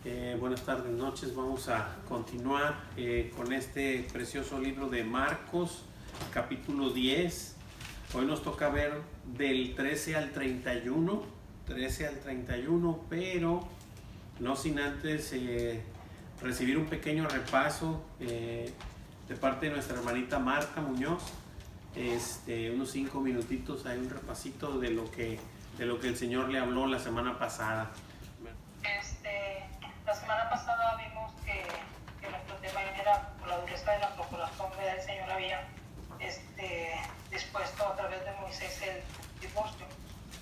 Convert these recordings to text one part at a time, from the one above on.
Buenas tardes, noches. Vamos a continuar con este precioso libro de Marcos, capítulo 10. Hoy nos toca ver del 13 al 31, pero no sin antes recibir un pequeño repaso de parte de nuestra hermanita Marta Muñoz. Unos 5 minutitos, hay un repasito de lo que el Señor le habló la semana pasada. La semana pasada vimos que nuestro tema era por la dureza de nuestro corazón. El Señor había dispuesto a través de Moisés el divorcio,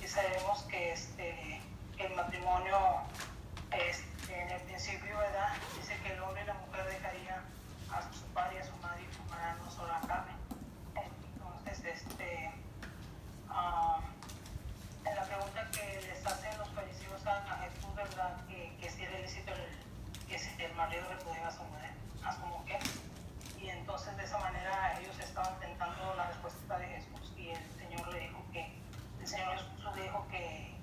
y sabemos que el matrimonio en el principio, ¿verdad? Dice que el hombre y la mujer dejarían a su padre y a su madre y formarán una sola carne. Entonces, en la pregunta que les hacen los fariseos a Jesús, ¿verdad? Que si era ilícito que si el marido le podía a su mujer. Y entonces de esa manera ellos estaban tentando la respuesta de Jesús, y el Señor Jesús le dijo que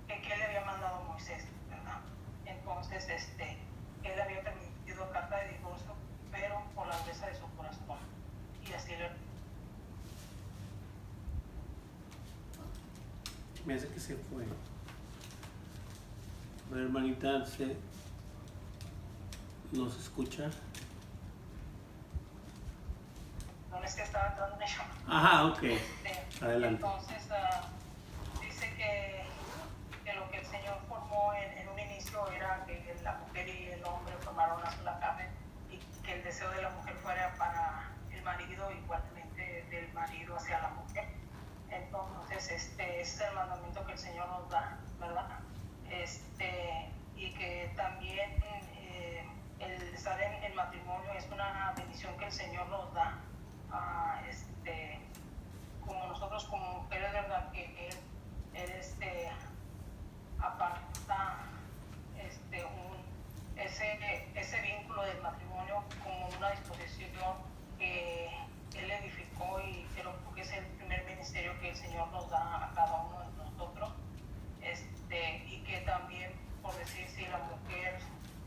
él le había mandado a Moisés, ¿verdad? Entonces él había permitido carta de divorcio, pero por la dureza de su corazón. Y así Me hace que se fue. La hermanita nos escucha. no es que estaba entrando en ello. Ajá, ok. Adelante. Entonces dice que lo que el Señor formó en un inicio era que la mujer y el hombre formaron una sola carne, y que el deseo de la mujer fuera para el marido, igualmente del marido hacia la mujer. Entonces ese es el mandamiento que el Señor nos da, ¿verdad? Y que también el estar en el matrimonio es una bendición que el Señor nos da, como nosotros como mujeres, ¿verdad? Que él aparta ese vínculo del matrimonio como una disposición que él edificó, y creo que es el primer ministerio que el Señor nos da a cada uno de nosotros. Y que también, por decir, si la mujer,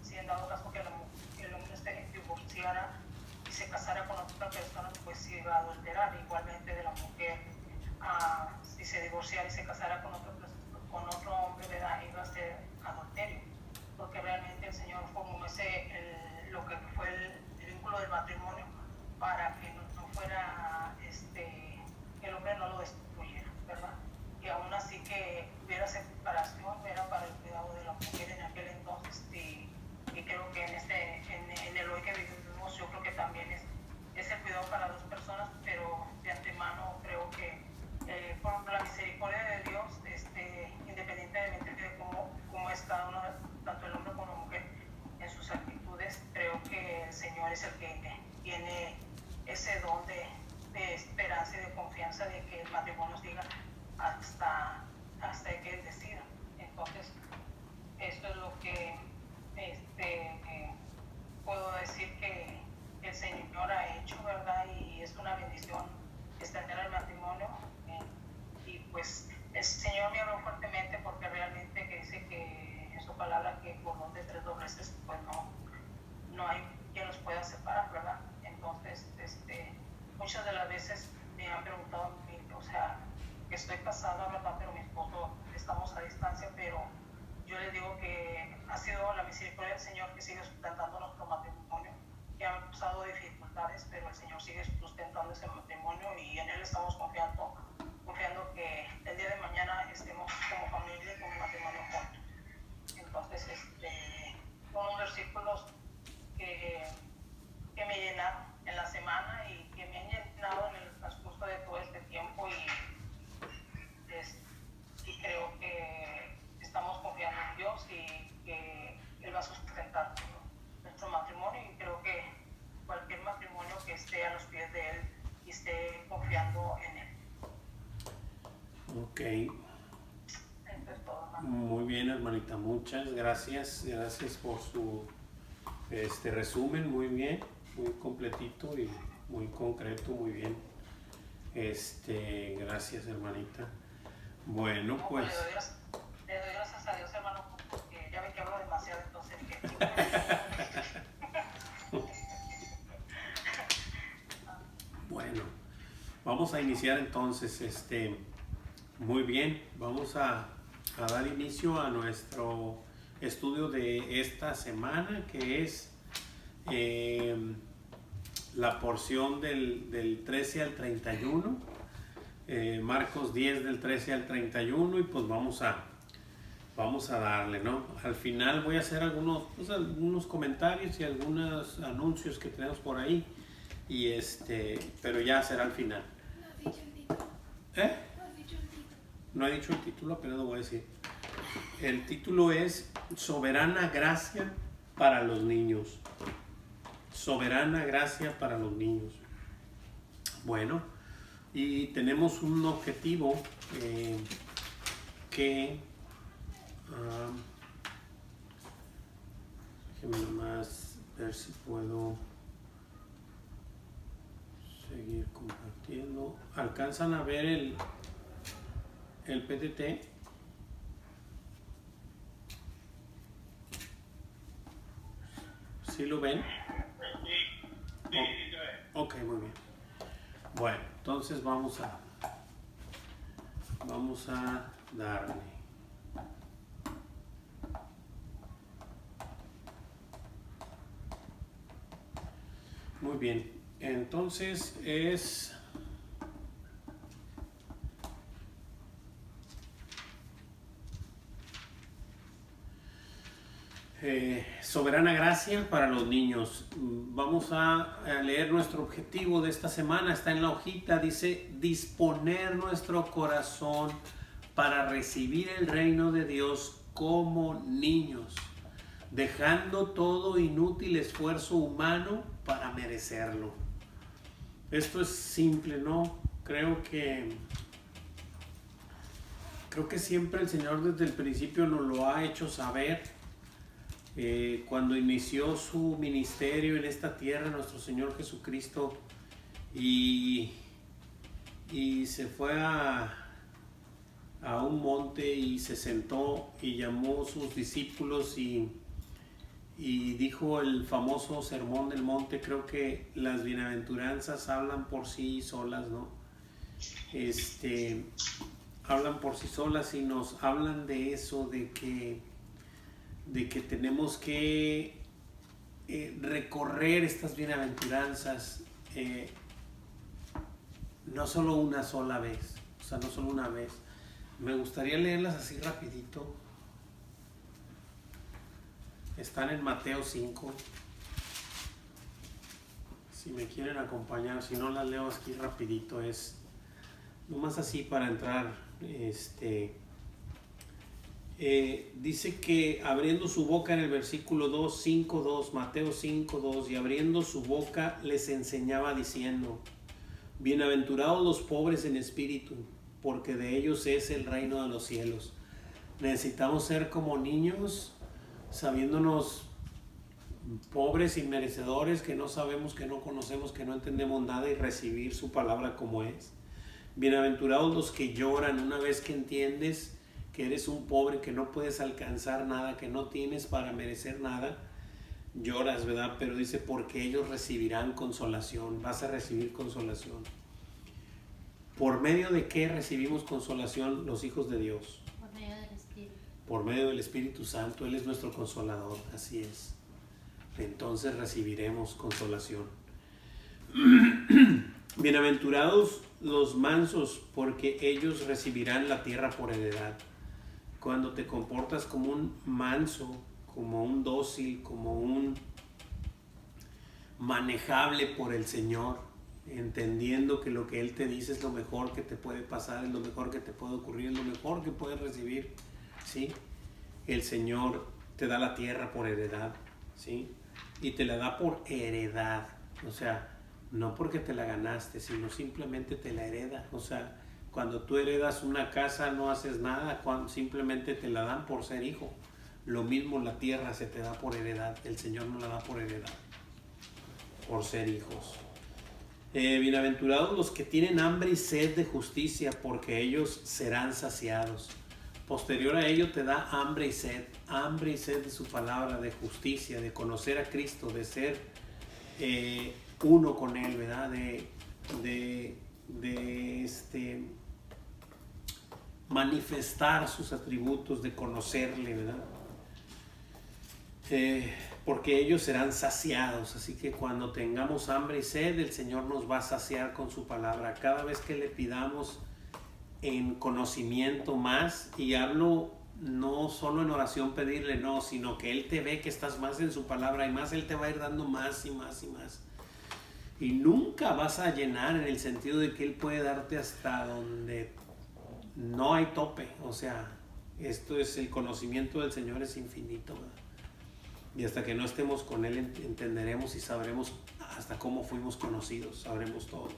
si en dado caso que el hombre se divorciara y se casara con otra persona, pues se iba a adulterar. Igualmente de la mujer, si se divorciara y se casara con otro hombre, ¿verdad? Iba a ser adulterio, porque realmente el Señor formó lo que fue el vínculo del matrimonio para que no fuera, el hombre no lo destruyera, ¿verdad? Y aún así que hubiera separación, era para el cuidado de la mujer en aquel entonces. Y creo que en el hoy que vivimos, yo creo que también es el cuidado para dos personas, pero de antemano creo que por la misericordia de Dios, independientemente de cómo es cada uno, tanto el hombre como la mujer, en sus actitudes, creo que el Señor es el que tiene ese don de esperanza y de confianza de que el matrimonio siga hasta que Él decida. Entonces, esto es lo que puedo decir que el Señor ha hecho, ¿verdad? Y es una bendición estar en el matrimonio. Y pues el Señor me habló fuertemente, porque realmente que dice que en su palabra que por donde tres dobleces, pues no hay quien los pueda separar, ¿verdad? Entonces, muchas de las veces me han preguntado a mí, o sea, que estoy casada, ¿verdad? Pero mi esposo, estamos a distancia, pero yo les digo que ha sido la misericordia del Señor que sigue sustentando nuestro matrimonio, que han pasado dificultades, pero el Señor sigue sustentando ese matrimonio, y en Él estamos confiando que el día de mañana estemos como familia y como matrimonio juntos. Entonces, son versículos que me llenaron en la semana y que me han llenado en el transcurso de todo este tiempo, y creo que estamos confiando en Dios y que Él va a sustentar nuestro matrimonio, y creo que cualquier matrimonio que esté a los pies de Él y esté confiando en Él. Ok. Muy bien, hermanita, muchas gracias por su resumen, muy bien, muy completito y muy concreto, muy bien. Gracias, hermanita. Bueno, pues. Le doy gracias a Dios, hermano, porque ya ve que hablo demasiado, entonces vamos a iniciar entonces. Muy bien, vamos a dar inicio a nuestro estudio de esta semana, que es la porción del 13 al 31, Marcos 10 del 13 al 31, y pues vamos a darle, ¿no? Al final voy a hacer algunos comentarios y algunos anuncios que tenemos por ahí, y pero ya será al final. No has dicho el título. ¿Eh? No has dicho el título. No he dicho el título, pero lo voy a decir. El título es Soberana Gracia para los Niños. Soberana Gracia para los Niños. Bueno, y tenemos un objetivo que... déjenme nomás ver si puedo seguir compartiendo. ¿Alcanzan a ver el PTT? ¿Sí lo ven? Ok, muy bien. Bueno, entonces vamos a darle. Muy bien, entonces es Soberana Gracia para los Niños. Vamos a leer nuestro objetivo de esta semana. Está en la hojita, dice: disponer nuestro corazón para recibir el reino de Dios como niños, dejando todo inútil esfuerzo humano para merecerlo. Esto es simple, ¿no? Creo que siempre el Señor desde el principio nos lo ha hecho saber. Cuando inició su ministerio en esta tierra, nuestro Señor Jesucristo, y se fue a un monte y se sentó y llamó a sus discípulos y dijo el famoso sermón del monte. Creo que las bienaventuranzas hablan por sí solas, ¿no? Hablan por sí solas y nos hablan de eso, de que tenemos que recorrer estas bienaventuranzas no solo una sola vez, o sea, no solo una vez. Me gustaría leerlas así rapidito. Están en Mateo 5. Si me quieren acompañar, si no las leo aquí rapidito, es nomás así para entrar. Dice que abriendo su boca, en el versículo 2, 5:2, Mateo 5:2, y abriendo su boca les enseñaba diciendo: bienaventurados los pobres en espíritu, porque de ellos es el reino de los cielos. Necesitamos ser como niños, sabiéndonos pobres y merecedores, que no sabemos, que no conocemos, que no entendemos nada, y recibir su palabra como es. Bienaventurados los que lloran una vez que entiendes que eres un pobre, que no puedes alcanzar nada, que no tienes para merecer nada. Lloras, ¿verdad? Pero dice, porque ellos recibirán consolación. Vas a recibir consolación. ¿Por medio de qué recibimos consolación los hijos de Dios? Por medio del Espíritu. Por medio del Espíritu Santo. Él es nuestro consolador, así es. Entonces recibiremos consolación. Bienaventurados los mansos, porque ellos recibirán la tierra por heredad. Cuando te comportas como un manso, como un dócil, como un manejable por el Señor, entendiendo que lo que Él te dice es lo mejor que te puede pasar, es lo mejor que te puede ocurrir, es lo mejor que puedes recibir, ¿sí? El Señor te da la tierra por heredad, ¿sí? Y te la da por heredad, o sea, no porque te la ganaste, sino simplemente te la hereda. O sea, cuando tú heredas una casa no haces nada, simplemente te la dan por ser hijo. Lo mismo la tierra se te da por heredad, el Señor no la da por heredad, por ser hijos. Bienaventurados los que tienen hambre y sed de justicia, porque ellos serán saciados. Posterior a ello te da hambre y sed de su palabra, de justicia, de conocer a Cristo, de ser uno con Él, ¿verdad? De manifestar sus atributos, de conocerle, ¿verdad? Porque ellos serán saciados. Así que cuando tengamos hambre y sed, el Señor nos va a saciar con su palabra. Cada vez que le pidamos en conocimiento más, y hablo no solo en oración pedirle, no, sino que Él te ve que estás más en su palabra y más Él te va a ir dando más y más y más. Y nunca vas a llenar, en el sentido de que Él puede darte hasta donde no hay tope. O sea, esto es, el conocimiento del Señor es infinito, ¿verdad? Y hasta que no estemos con Él entenderemos y sabremos hasta cómo fuimos conocidos, sabremos todo.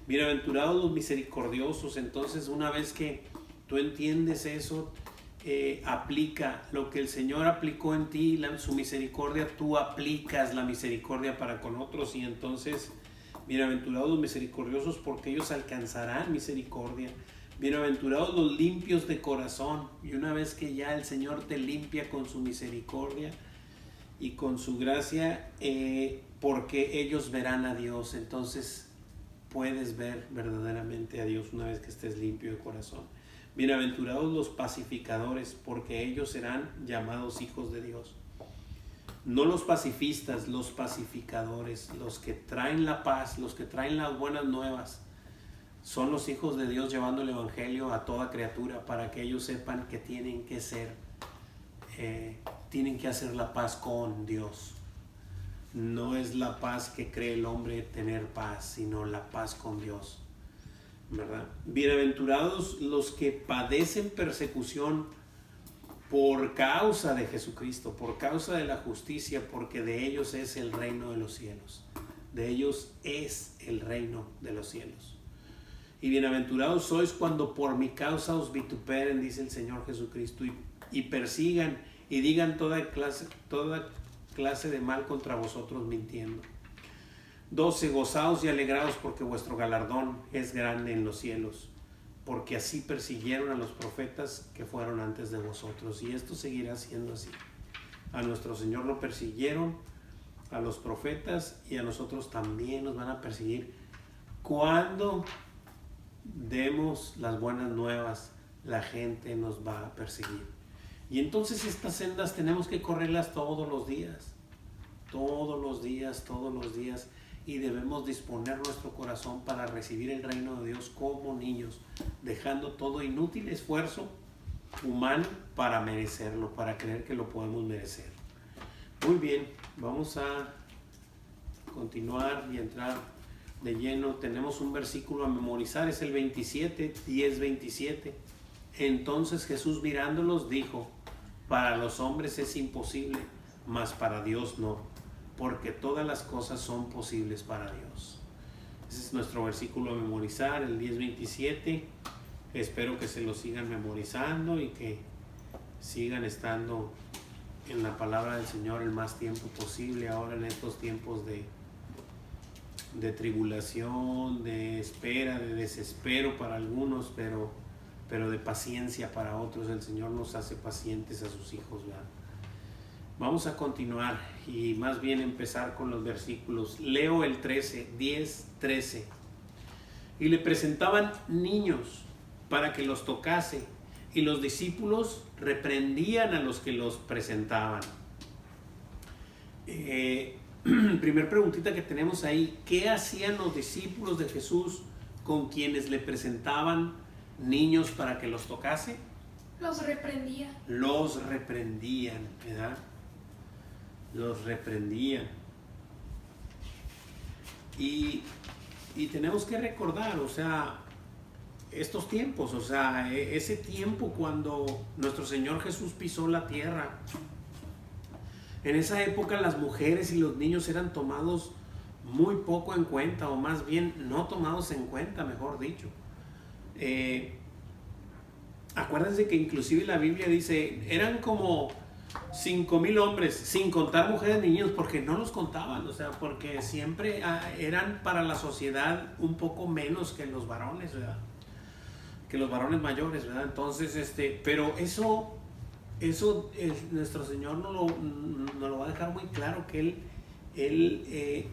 Bienaventurados los misericordiosos. Entonces, una vez que tú entiendes eso, aplica lo que el Señor aplicó en ti, su misericordia, tú aplicas la misericordia para con otros. Y entonces, bienaventurados los misericordiosos, porque ellos alcanzarán misericordia. Bienaventurados los limpios de corazón. Y una vez que ya el Señor te limpia con su misericordia y con su gracia, porque ellos verán a Dios. Entonces puedes ver verdaderamente a Dios una vez que estés limpio de corazón. Bienaventurados los pacificadores, porque ellos serán llamados hijos de Dios. No los pacifistas, los pacificadores, los que traen la paz, los que traen las buenas nuevas, son los hijos de Dios, llevando el evangelio a toda criatura, para que ellos sepan que tienen que hacer la paz con Dios. No es la paz que cree el hombre tener paz, sino la paz con Dios, ¿verdad? Bienaventurados los que padecen persecución por causa de Jesucristo, por causa de la justicia, porque de ellos es el reino de los cielos. De ellos es el reino de los cielos. Y bienaventurados sois cuando por mi causa os vituperen, dice el Señor Jesucristo, y persigan y digan toda clase de mal contra vosotros mintiendo. 12. Gozaos y alegraos, porque vuestro galardón es grande en los cielos, porque así persiguieron a los profetas que fueron antes de vosotros. Y esto seguirá siendo así. A nuestro Señor lo persiguieron, a los profetas, y a nosotros también nos van a perseguir. Cuando demos las buenas nuevas, la gente nos va a perseguir. Y entonces estas sendas tenemos que correrlas todos los días, todos los días, todos los días. Y debemos disponer nuestro corazón para recibir el reino de Dios como niños, dejando todo inútil esfuerzo humano para merecerlo, para creer que lo podemos merecer. Muy bien, vamos a continuar y entrar de lleno. Tenemos un versículo a memorizar, es el 27, 10:27. Entonces Jesús, mirándolos, dijo: para los hombres es imposible, mas para Dios no, porque todas las cosas son posibles para Dios. Ese es nuestro versículo a memorizar, el 10:27. Espero que se lo sigan memorizando y que sigan estando en la palabra del Señor el más tiempo posible, ahora en estos tiempos de tribulación, de espera, de desespero para algunos, pero de paciencia para otros. El Señor nos hace pacientes a sus hijos, ¿verdad? Vamos a continuar y más bien empezar con los versículos. Leo el 13, 10:13. Y le presentaban niños para que los tocase, y los discípulos reprendían a los que los presentaban. Primer preguntita que tenemos ahí: ¿qué hacían los discípulos de Jesús con quienes le presentaban niños para que los tocase? Los reprendía. Los reprendían, ¿verdad? Los reprendían. Y tenemos que recordar, o sea, estos tiempos, o sea, ese tiempo cuando nuestro Señor Jesús pisó la tierra. En esa época las mujeres y los niños eran tomados muy poco en cuenta, o más bien no tomados en cuenta, mejor dicho. Acuérdense que inclusive la Biblia dice, eran como 5,000 hombres, sin contar mujeres y niños, porque no los contaban, o sea, porque siempre eran para la sociedad un poco menos que los varones, ¿verdad? Que los varones mayores, ¿verdad? Entonces, pero eso nuestro Señor nos lo va a dejar muy claro, que Él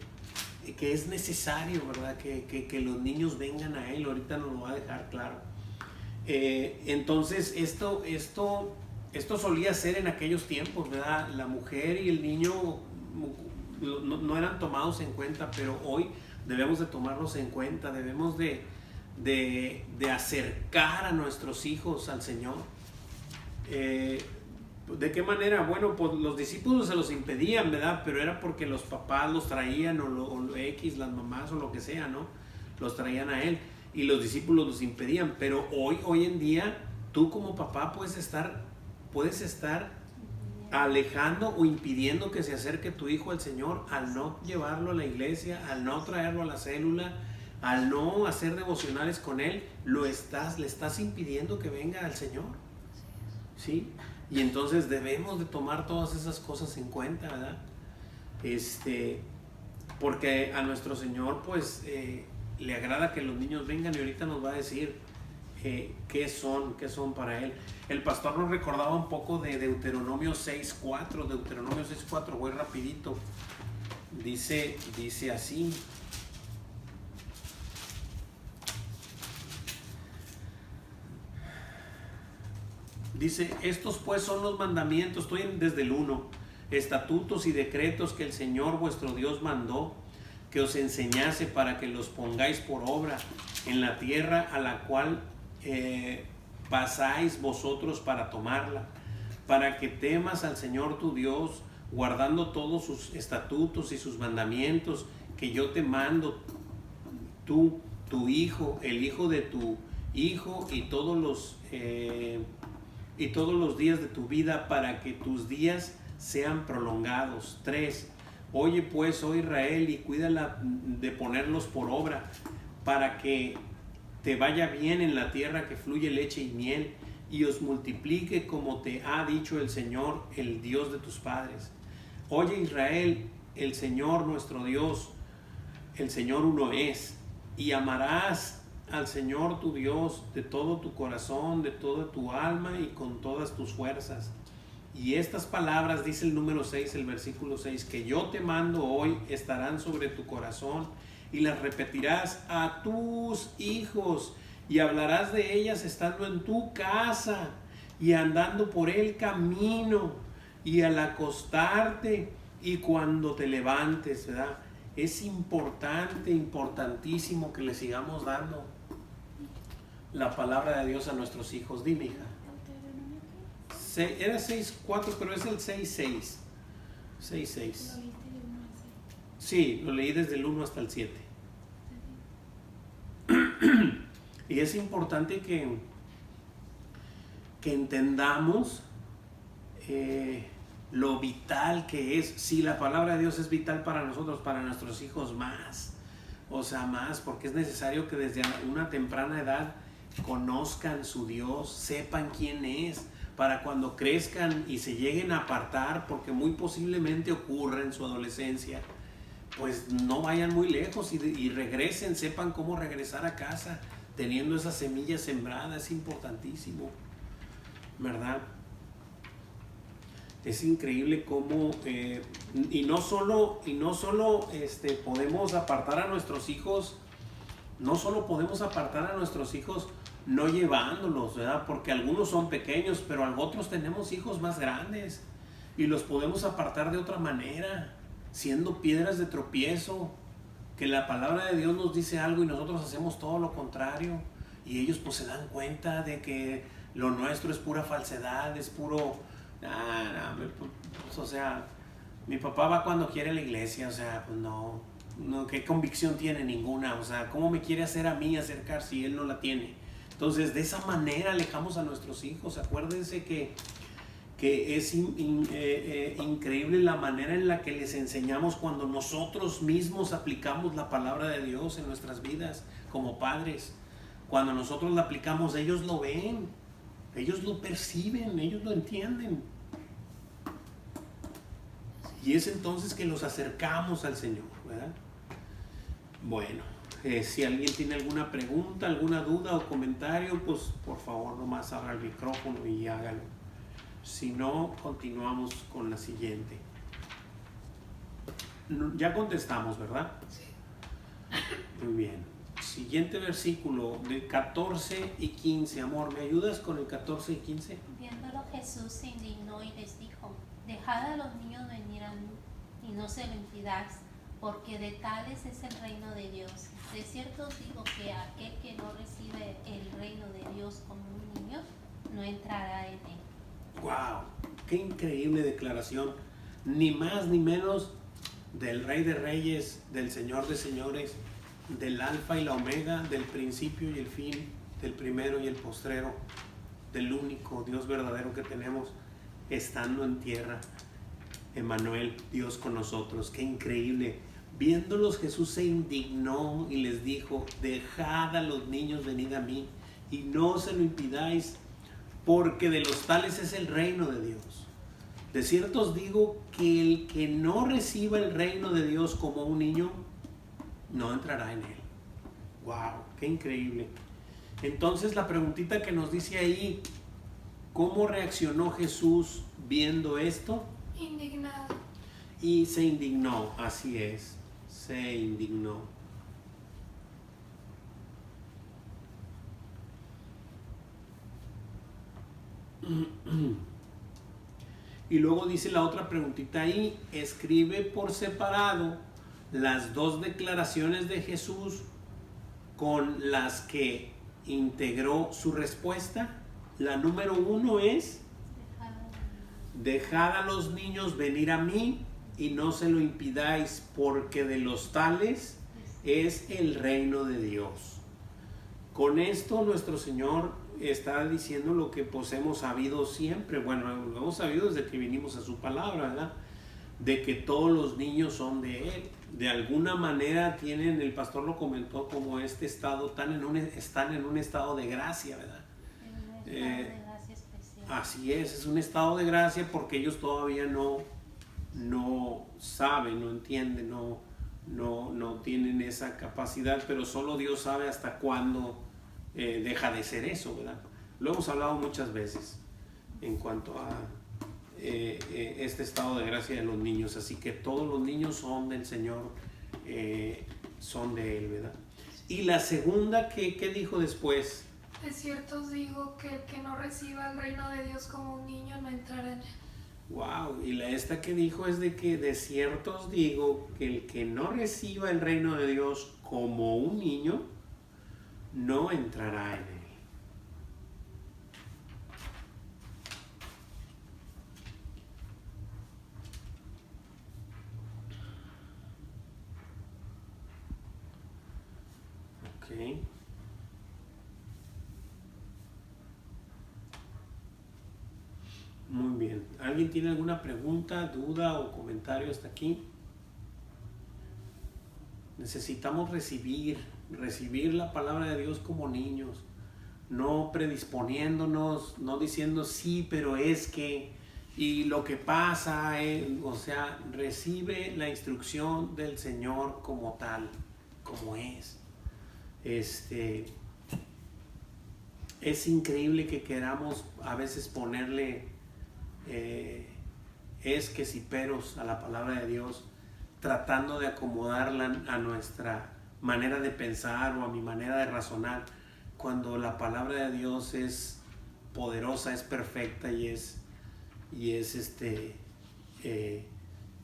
que es necesario, ¿verdad? Que los niños vengan a Él. Ahorita nos lo va a dejar claro. Entonces esto solía ser en aquellos tiempos, ¿verdad? La mujer y el niño no eran tomados en cuenta, pero hoy debemos de tomarlos en cuenta. Debemos de acercar a nuestros hijos al Señor. ¿De qué manera? Bueno, pues los discípulos se los impedían, ¿verdad? Pero era porque los papás los traían, o X, las mamás o lo que sea, ¿no? Los traían a Él y los discípulos los impedían. Pero hoy en día, tú como papá puedes estar alejando o impidiendo que se acerque tu hijo al Señor al no llevarlo a la iglesia, al no traerlo a la célula, al no hacer devocionales con Él. Le estás impidiendo que venga al Señor, ¿sí? Y entonces debemos de tomar todas esas cosas en cuenta, ¿verdad? Porque a nuestro Señor pues le agrada que los niños vengan, y ahorita nos va a decir qué son para Él. El pastor nos recordaba un poco de Deuteronomio 6:4. Voy rapidito. Dice así. Dice: estos pues son los mandamientos, estoy desde el 1, estatutos y decretos que el Señor vuestro Dios mandó que os enseñase, para que los pongáis por obra en la tierra a la cual pasáis vosotros para tomarla, para que temas al Señor tu Dios, guardando todos sus estatutos y sus mandamientos que yo te mando, tú, tu hijo, el hijo de tu hijo, y todos los días de tu vida, para que tus días sean prolongados. 3. Oye pues, oh Israel, y cuídala de ponerlos por obra, para que te vaya bien en la tierra que fluye leche y miel, y os multiplique como te ha dicho el Señor, el Dios de tus padres. Oye Israel, el Señor nuestro Dios, el Señor uno es, y amarás al Señor tu Dios de todo tu corazón, de toda tu alma y con todas tus fuerzas. Y estas palabras, dice el número 6, el versículo 6, que yo te mando hoy, estarán sobre tu corazón, y las repetirás a tus hijos, y hablarás de ellas estando en tu casa y andando por el camino y al acostarte y cuando te levantes, ¿verdad? Es importantísimo que le sigamos dando la palabra de Dios a nuestros hijos. Dime, hija. Era 6:4, pero es el 6:6. 6:6. Sí, lo leí desde el 1 hasta el 7. Y es importante que entendamos lo vital que es. Si la palabra de Dios es vital para nosotros, para nuestros hijos más. O sea, más, porque es necesario que desde una temprana edad conozcan su Dios, sepan quién es, para cuando crezcan y se lleguen a apartar, porque muy posiblemente ocurra en su adolescencia, pues no vayan muy lejos y regresen, sepan cómo regresar a casa teniendo esa semilla sembrada. Es importantísimo, ¿verdad? Es increíble cómo y no solo podemos apartar a nuestros hijos, no llevándolos, ¿verdad? Porque algunos son pequeños, pero otros tenemos hijos más grandes y los podemos apartar de otra manera, siendo piedras de tropiezo, que la palabra de Dios nos dice algo y nosotros hacemos todo lo contrario, y ellos pues se dan cuenta de que lo nuestro es pura falsedad, es puro, pues, o sea, mi papá va cuando quiere a la iglesia, o sea, pues no, ¿qué convicción tiene? Ninguna. O sea, ¿cómo me quiere hacer a mí acercar si él no la tiene? Entonces, de esa manera alejamos a nuestros hijos. Acuérdense que es increíble la manera en la que les enseñamos cuando nosotros mismos aplicamos la palabra de Dios en nuestras vidas como padres. Cuando nosotros la aplicamos, ellos lo ven, ellos lo perciben, ellos lo entienden. Y es entonces que los acercamos al Señor, ¿verdad? Bueno, si alguien tiene alguna pregunta, alguna duda o comentario, pues por favor nomás abra el micrófono y hágalo. Si no, continuamos con la siguiente. Ya contestamos, ¿verdad? Sí. Muy bien. Siguiente versículo, de 14 y 15. Amor, ¿me ayudas con el 14 y 15? Viéndolo Jesús se indignó y les dijo: dejad a los niños venir a mí, y no se lo impidáis, porque de tales es el reino de Dios. De cierto os digo que aquel que no recibe el reino de Dios como un niño, no entrará en él. ¡Wow! ¡Qué increíble declaración! Ni más ni menos del Rey de Reyes, del Señor de Señores, del Alfa y la Omega, del principio y el fin, del primero y el postrero, del único Dios verdadero que tenemos estando en tierra. Emmanuel, Dios con nosotros. ¡Qué increíble! Viéndolos, Jesús se indignó y les dijo: dejad a los niños venid a mí, y no se lo impidáis, porque de los tales es el reino de Dios. De cierto os digo que el que no reciba el reino de Dios como un niño, no entrará en él. ¡Wow! ¡Qué increíble! Entonces la preguntita que nos dice ahí, ¿cómo reaccionó Jesús viendo esto? Indignado. Y se indignó, así es, se indignó. Y luego dice la otra preguntita ahí, escribe por separado las dos declaraciones de Jesús con las que integró su respuesta. La número 1 es: dejad a los niños venir a mí y no se lo impidáis, porque de los tales es el reino de Dios. Con esto nuestro Señor está diciendo lo que pues hemos sabido siempre. Bueno, lo hemos sabido desde que vinimos a su palabra, ¿verdad? De que todos los niños son de Él. De alguna manera tienen, el pastor lo comentó, como este estado, están en un estado de gracia, ¿verdad? En un estado de gracia especial. Así es un estado de gracia porque ellos todavía no saben, no entienden, no tienen esa capacidad, pero solo Dios sabe hasta cuándo deja de ser eso, ¿verdad? Lo hemos hablado muchas veces en cuanto a este estado de gracia de los niños, así que todos los niños son del Señor, son de Él, ¿verdad? Y la segunda, ¿qué dijo después? De cierto os digo que el que no reciba el reino de Dios como un niño, no entrará en él. Wow, y esta que dijo es de que de cierto os digo que el que no reciba el reino de Dios como un niño, no entrará en él. Ok. Muy bien. ¿Alguien tiene alguna pregunta, duda o comentario hasta aquí? Necesitamos recibir la palabra de Dios como niños, no predisponiéndonos, no diciendo sí, pero es que, y lo que pasa, o sea, recibe la instrucción del Señor como tal, como es. Es increíble que queramos a veces ponerle es que si peros a la palabra de Dios, tratando de acomodarla a nuestra manera de pensar o a mi manera de razonar, cuando la palabra de Dios es poderosa, es perfecta y es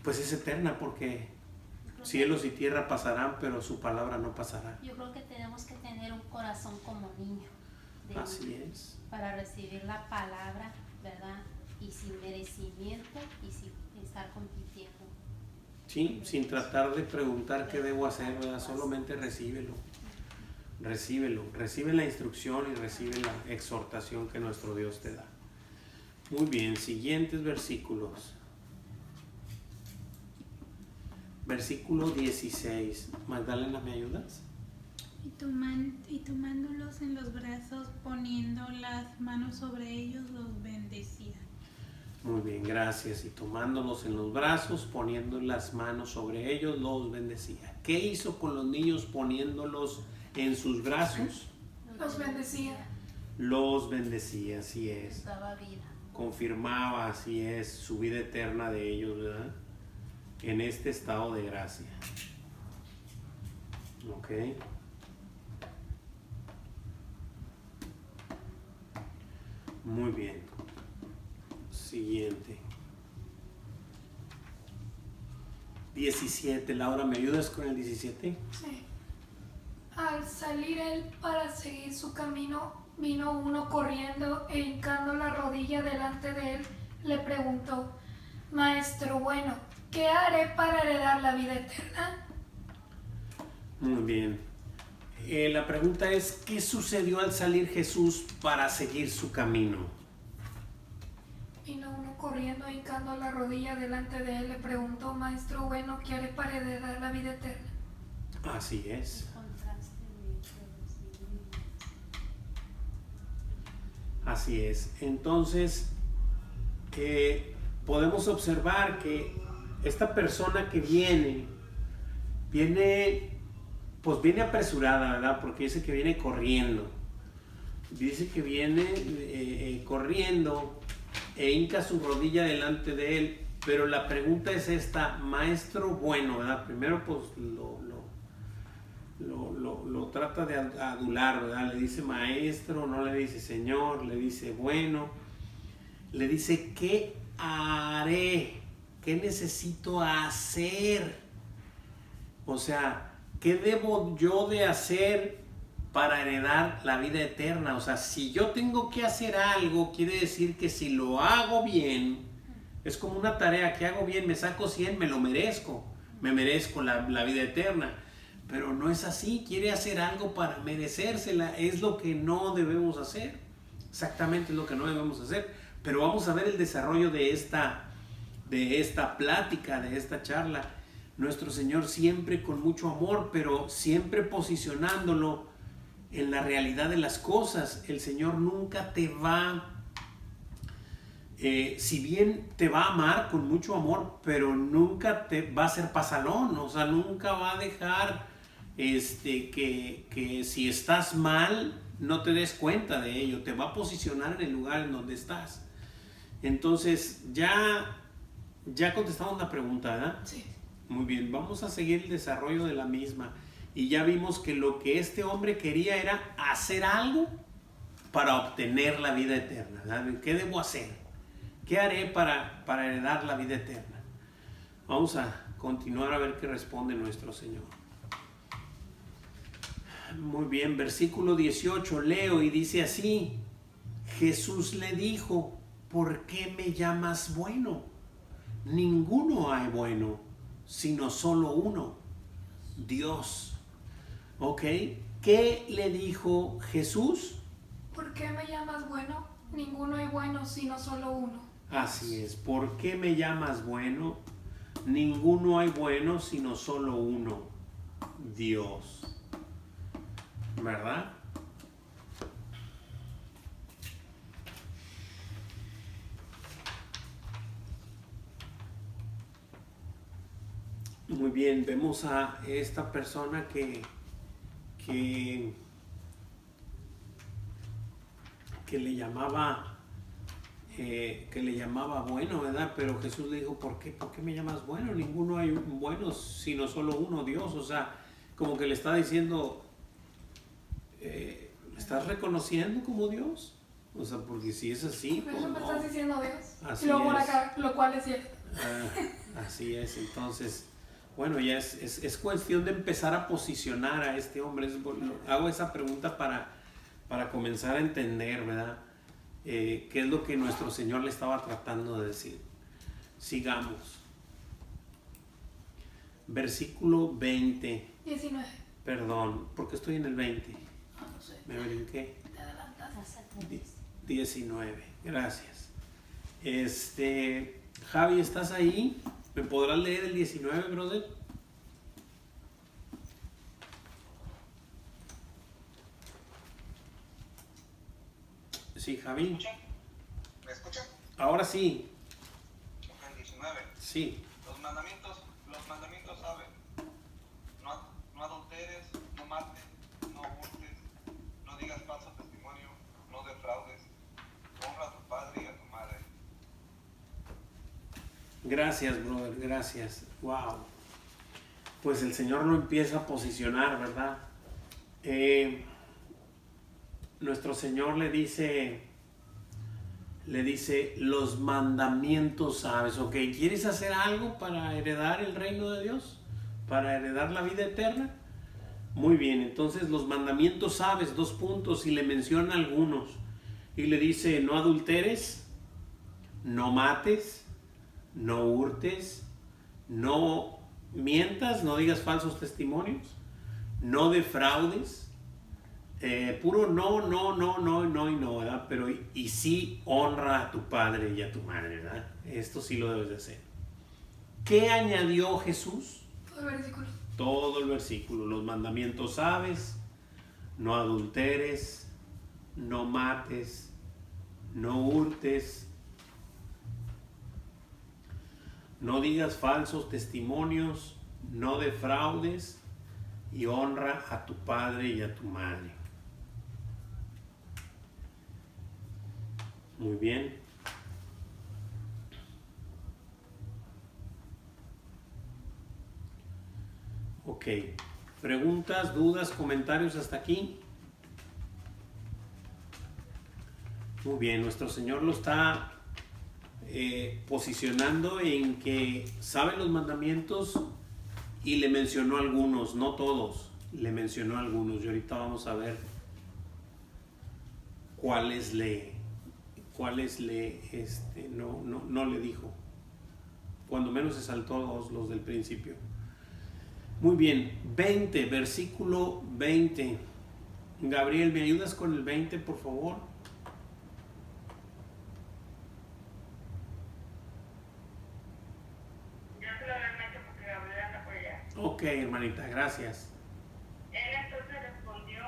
pues es eterna, porque cielos y tierra pasarán, pero su palabra no pasará. Yo creo que tenemos que tener un corazón como niño. Así es. Para recibir la palabra, ¿verdad? Y sin merecimiento y sin estar compitiendo. Sí, sin tratar de preguntar qué debo hacer, ¿verdad? Solamente recíbelo. Recibe la instrucción y recibe la exhortación que nuestro Dios te da. Muy bien, siguientes versículos. Versículo 16. Magdalena, ¿me ayudas? Y tomándolos en los brazos, poniendo las manos sobre ellos, los bendecía. Muy bien, gracias. Y tomándolos en los brazos, poniendo las manos sobre ellos, los bendecía. ¿Qué hizo con los niños poniéndolos en sus brazos? Los bendecía. Los bendecía, así es. Daba vida. Confirmaba, así es, su vida eterna de ellos, ¿verdad? En este estado de gracia. Ok. Muy bien. Siguiente. 17. Laura, ¿me ayudas con el 17? Sí. Al salir él para seguir su camino, vino uno corriendo e hincando la rodilla delante de él, le preguntó: Maestro bueno, ¿qué haré para heredar la vida eterna? Muy bien. La pregunta es, ¿qué sucedió al salir Jesús para seguir su camino? Vino uno corriendo e hincando la rodilla delante de él, le preguntó: Maestro bueno, ¿qué haré para heredar la vida eterna? Así es. Contraste de todos. Así es. Entonces, podemos observar que esta persona que viene apresurada, ¿verdad? Porque dice que viene corriendo. Dice que viene corriendo e hinca su rodilla delante de él. Pero la pregunta es esta: maestro bueno, ¿verdad? Primero pues lo trata de adular, ¿verdad? Le dice maestro, no le dice señor, le dice bueno. Le dice, ¿qué haré? ¿Qué necesito hacer? O sea, ¿qué debo yo de hacer para heredar la vida eterna? O sea, si yo tengo que hacer algo, quiere decir que si lo hago bien, es como una tarea que hago bien, me saco 100, me lo merezco. Me merezco la vida eterna. Pero no es así, quiere hacer algo para merecérsela. Es lo que no debemos hacer. Exactamente es lo que no debemos hacer. Pero vamos a ver el desarrollo de esta plática, de esta charla. Nuestro Señor siempre con mucho amor, pero siempre posicionándolo en la realidad de las cosas. El Señor nunca te va, si bien te va a amar con mucho amor, pero nunca te va a hacer pasalón. O sea, nunca va a dejar que si estás mal, no te des cuenta de ello. Te va a posicionar en el lugar en donde estás. Entonces, ya contestamos la pregunta, ¿verdad? Sí. Muy bien, vamos a seguir el desarrollo de la misma. Y ya vimos que lo que este hombre quería era hacer algo para obtener la vida eterna, ¿verdad? ¿Qué debo hacer? ¿Qué haré para heredar la vida eterna? Vamos a continuar a ver qué responde nuestro Señor. Muy bien, versículo 18, leo y dice así: Jesús le dijo: ¿por qué me llamas bueno? Ninguno hay bueno, sino solo uno, Dios. ¿Ok? ¿Qué le dijo Jesús? ¿Por qué me llamas bueno? Ninguno es bueno, sino solo uno. Así es. ¿Por qué me llamas bueno? Ninguno hay bueno, sino solo uno, Dios. ¿Verdad? Muy bien, vemos a esta persona que le llamaba bueno, ¿verdad? Pero Jesús le dijo: ¿por qué me llamas bueno? Ninguno hay bueno, sino solo uno, Dios. O sea, como que le está diciendo, ¿me estás reconociendo como Dios? O sea, porque si es así, Por pues eso me no. estás diciendo Dios. Así Y luego por es. acá, lo cual es cierto. Así es. Entonces, bueno, ya es cuestión de empezar a posicionar a este hombre. Hago esa pregunta para comenzar a entender, ¿verdad? ¿Qué es lo que nuestro Señor le estaba tratando de decir? Sigamos. Versículo 20. 19. Perdón, porque estoy en el 20. No sé. Me brinqué. Te adelantaste. Hasta atrás. 19. Gracias. Javi, ¿estás ahí? ¿Me podrás leer el 19, brother? Sí, Javi. ¿Me escuchan? Ahora sí. El 19. Sí. Los mandamientos saben: no adulteres, no mates, no hurtes, no digas falso testimonio, no defraudes, honra a tu padre y a tu madre. Gracias, brother. Gracias. Wow. pues el Señor lo empieza a posicionar, ¿verdad? Nuestro Señor le dice, los mandamientos sabes, ¿ok? ¿Quieres hacer algo para heredar el reino de Dios? ¿Para heredar la vida eterna? Muy bien, entonces los mandamientos sabes, 2 puntos, y le menciona algunos. Y le dice, no adulteres, no mates, no hurtes, no mientas, no digas falsos testimonios, no defraudes, puro no, ¿verdad? Pero y sí honra a tu padre y a tu madre, ¿verdad? Esto sí lo debes de hacer. ¿Qué añadió Jesús? Todo el versículo. Todo el versículo. Los mandamientos sabes, no adulteres, no mates, no hurtes, no digas falsos testimonios, no defraudes y honra a tu padre y a tu madre. Muy bien. Ok. ¿Preguntas, dudas, comentarios hasta aquí? Muy bien, nuestro Señor lo está posicionando en que sabe los mandamientos y le mencionó algunos, no todos, le mencionó algunos. Y ahorita vamos a ver cuáles no le dijo. Cuando menos se saltó los del principio. Muy bien, 20, versículo 20. Gabriel, ¿me ayudas con el 20, por favor? Ya se lo habían hecho porque Gabriel anda por allá. Ok, hermanita, gracias. Él entonces respondió,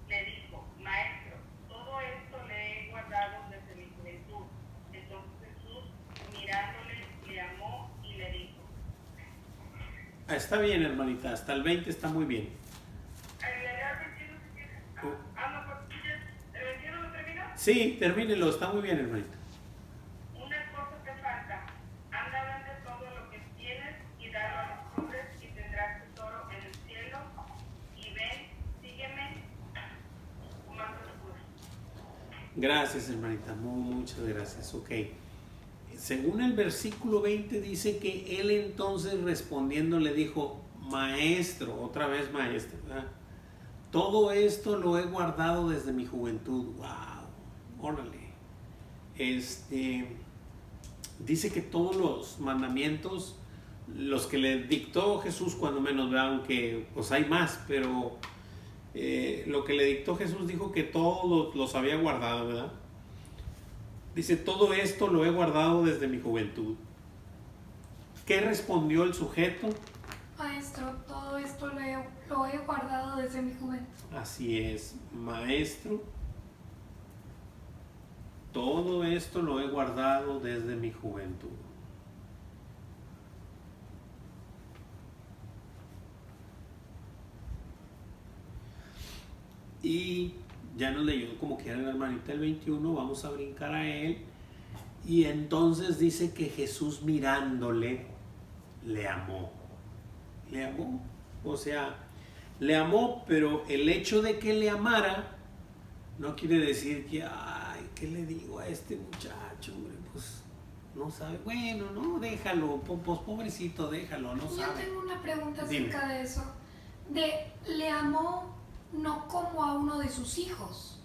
le dijo, maestro, todo esto le he guardado desde mi juventud. Entonces Jesús, mirándole, le amó y le dijo. Está bien, hermanita, hasta el 20 está muy bien. ¿El 21 lo termina? Sí, termínelo, está muy bien, hermanita. Una cosa te falta. Anda, vende todo lo que tienes y dalo a los pobres y tendrás tesoro en el cielo. Y ven, sígueme, más después. Gracias, hermanita, muchas gracias. Ok. Según el versículo 20 dice que él entonces respondiendo le dijo, maestro, otra vez maestro, ¿verdad? Todo esto lo he guardado desde mi juventud. Wow, órale. Dice que todos los mandamientos, los que le dictó Jesús, cuando menos, vean que pues hay más, pero lo que le dictó Jesús dijo que todos los había guardado, ¿verdad? Dice, todo esto lo he guardado desde mi juventud. ¿Qué respondió el sujeto? Maestro, todo esto lo he guardado desde mi juventud. Así es, maestro. Todo esto lo he guardado desde mi juventud. Y ya nos leyó como quiera la hermanita el 21, vamos a brincar a él. Y entonces dice que Jesús mirándole, le amó. Le amó. O sea, le amó, pero el hecho de que le amara no quiere decir que, ay, ¿qué le digo a este muchacho? Hombre, pues no sabe. Bueno, no, déjalo, pues pobrecito, déjalo, no Yo sabe. tengo una pregunta Dime. acerca de eso. Le amó no como a uno de sus hijos,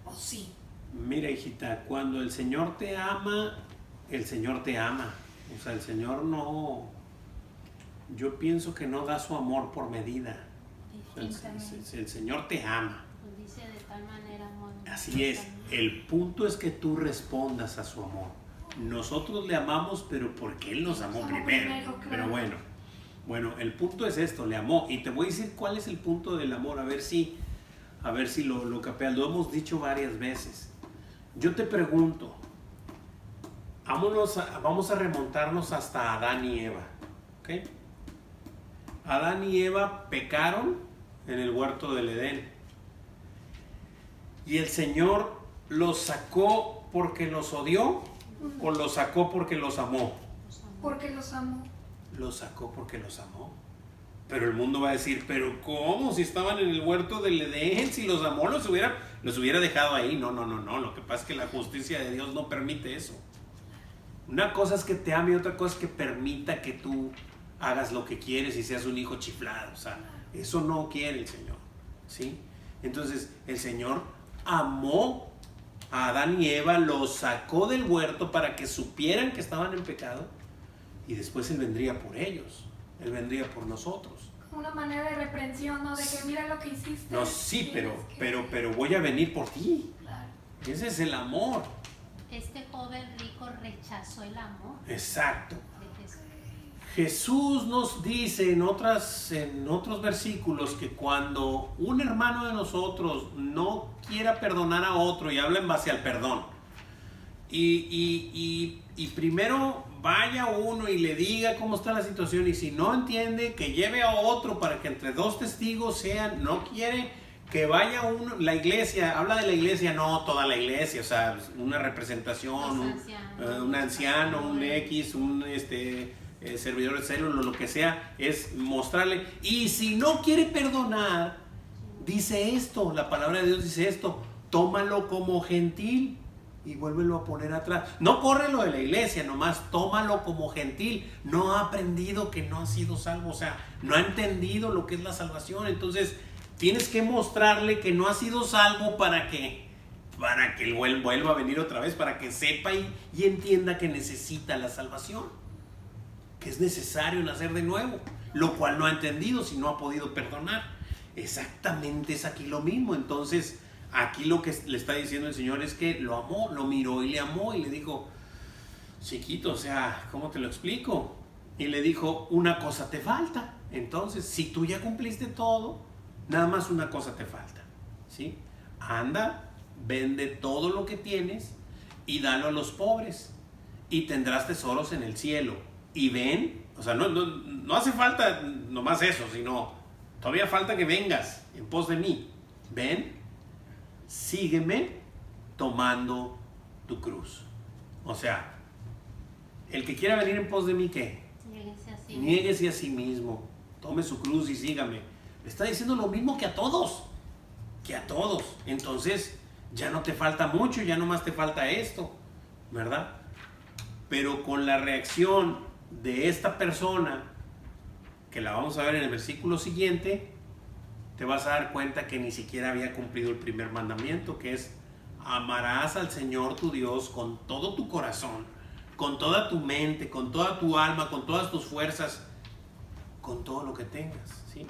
¿o sí? Mira, hijita, cuando el Señor te ama, el Señor te ama. O sea, el Señor no, yo pienso que no da su amor por medida. O sea, el Señor te ama. Dice de tal manera, amor. Así es. El punto es que tú respondas a su amor. Nosotros le amamos, pero porque Él nos amó primero. Claro. Pero bueno, el punto es esto, le amó. Y te voy a decir cuál es el punto del amor, a ver si lo capeas. Lo hemos dicho varias veces. Yo te pregunto, vamos a remontarnos hasta Adán y Eva, ¿ok? Adán y Eva pecaron en el huerto del Edén. Y el Señor los sacó porque los odió o los sacó porque los amó. Porque los amó. Los sacó porque los amó. Pero el mundo va a decir, pero ¿cómo? Si estaban en el huerto del Edén, si los amó, los hubiera dejado ahí. No. Lo que pasa es que la justicia de Dios no permite eso. Una cosa es que te ame y otra cosa es que permita que tú hagas lo que quieres y seas un hijo chiflado. O sea, eso no quiere el Señor, ¿sí? Entonces, el Señor amó a Adán y Eva, los sacó del huerto para que supieran que estaban en pecado y después Él vendría por ellos. Él vendría por nosotros. Una manera de reprensión, ¿no? De que mira lo que hiciste. No, sí, tienes que- pero voy a venir por ti. Claro. Ese es el amor. Este joven rico rechazó el amor Exacto. de Jesús. Jesús nos dice en otros versículos que cuando un hermano de nosotros no quiera perdonar a otro, y habla en base al perdón, y primero vaya uno y le diga cómo está la situación, y si no entiende, que lleve a otro para que entre dos testigos sean, no quiere que vaya uno, la iglesia, habla de la iglesia, no toda la iglesia, o sea, una representación, un anciano, un X, un servidor de célula, lo que sea, es mostrarle. Y si no quiere perdonar, dice esto, la palabra de Dios dice esto, tómalo como gentil y vuélvelo a poner atrás. No corre lo de la iglesia, nomás tómalo como gentil. No ha aprendido que no ha sido salvo, o sea, no ha entendido lo que es la salvación. Entonces tienes que mostrarle que no ha sido salvo para que él vuelva a venir otra vez, para que sepa y entienda que necesita la salvación, que es necesario nacer de nuevo, lo cual no ha entendido si no ha podido perdonar. Exactamente es aquí lo mismo. Entonces aquí lo que le está diciendo el Señor es que lo amó, lo miró y le amó y le dijo, chiquito, o sea, ¿cómo te lo explico? Y le dijo, una cosa te falta. Entonces, si tú ya cumpliste todo, nada más una cosa te falta, ¿sí? Anda, vende todo lo que tienes y dalo a los pobres y tendrás tesoros en el cielo. Y ven, o sea, no hace falta nomás eso, sino todavía falta que vengas en pos de mí. Ven, sígueme tomando tu cruz. O sea, el que quiera venir en pos de mí, ¿qué? Niéguese a sí mismo, tome su cruz y sígame. Le está diciendo lo mismo que a todos. Entonces, ya no te falta mucho, ya nomás te falta esto, ¿verdad? Pero con la reacción de esta persona, que la vamos a ver en el versículo siguiente, te vas a dar cuenta que ni siquiera había cumplido el primer mandamiento, que es: amarás al Señor tu Dios con todo tu corazón, con toda tu mente, con toda tu alma, con todas tus fuerzas, con todo lo que tengas, ¿sí?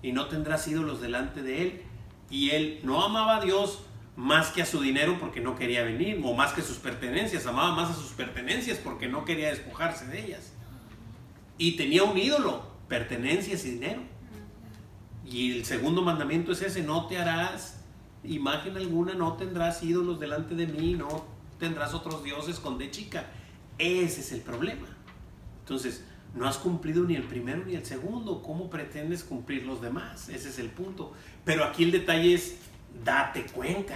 Y no tendrás ídolos delante de Él. Y él no amaba a Dios más que a su dinero porque no quería venir, o más que sus pertenencias, amaba más a sus pertenencias porque no quería despojarse de ellas. Y tenía un ídolo, pertenencias y dinero. Y el segundo mandamiento es ese: no te harás imagen alguna, no tendrás ídolos delante de mí, no tendrás otros dioses con D chica. Ese es el problema. Entonces, no has cumplido ni el primero ni el segundo. ¿Cómo pretendes cumplir los demás? Ese es el punto. Pero aquí el detalle es: date cuenta,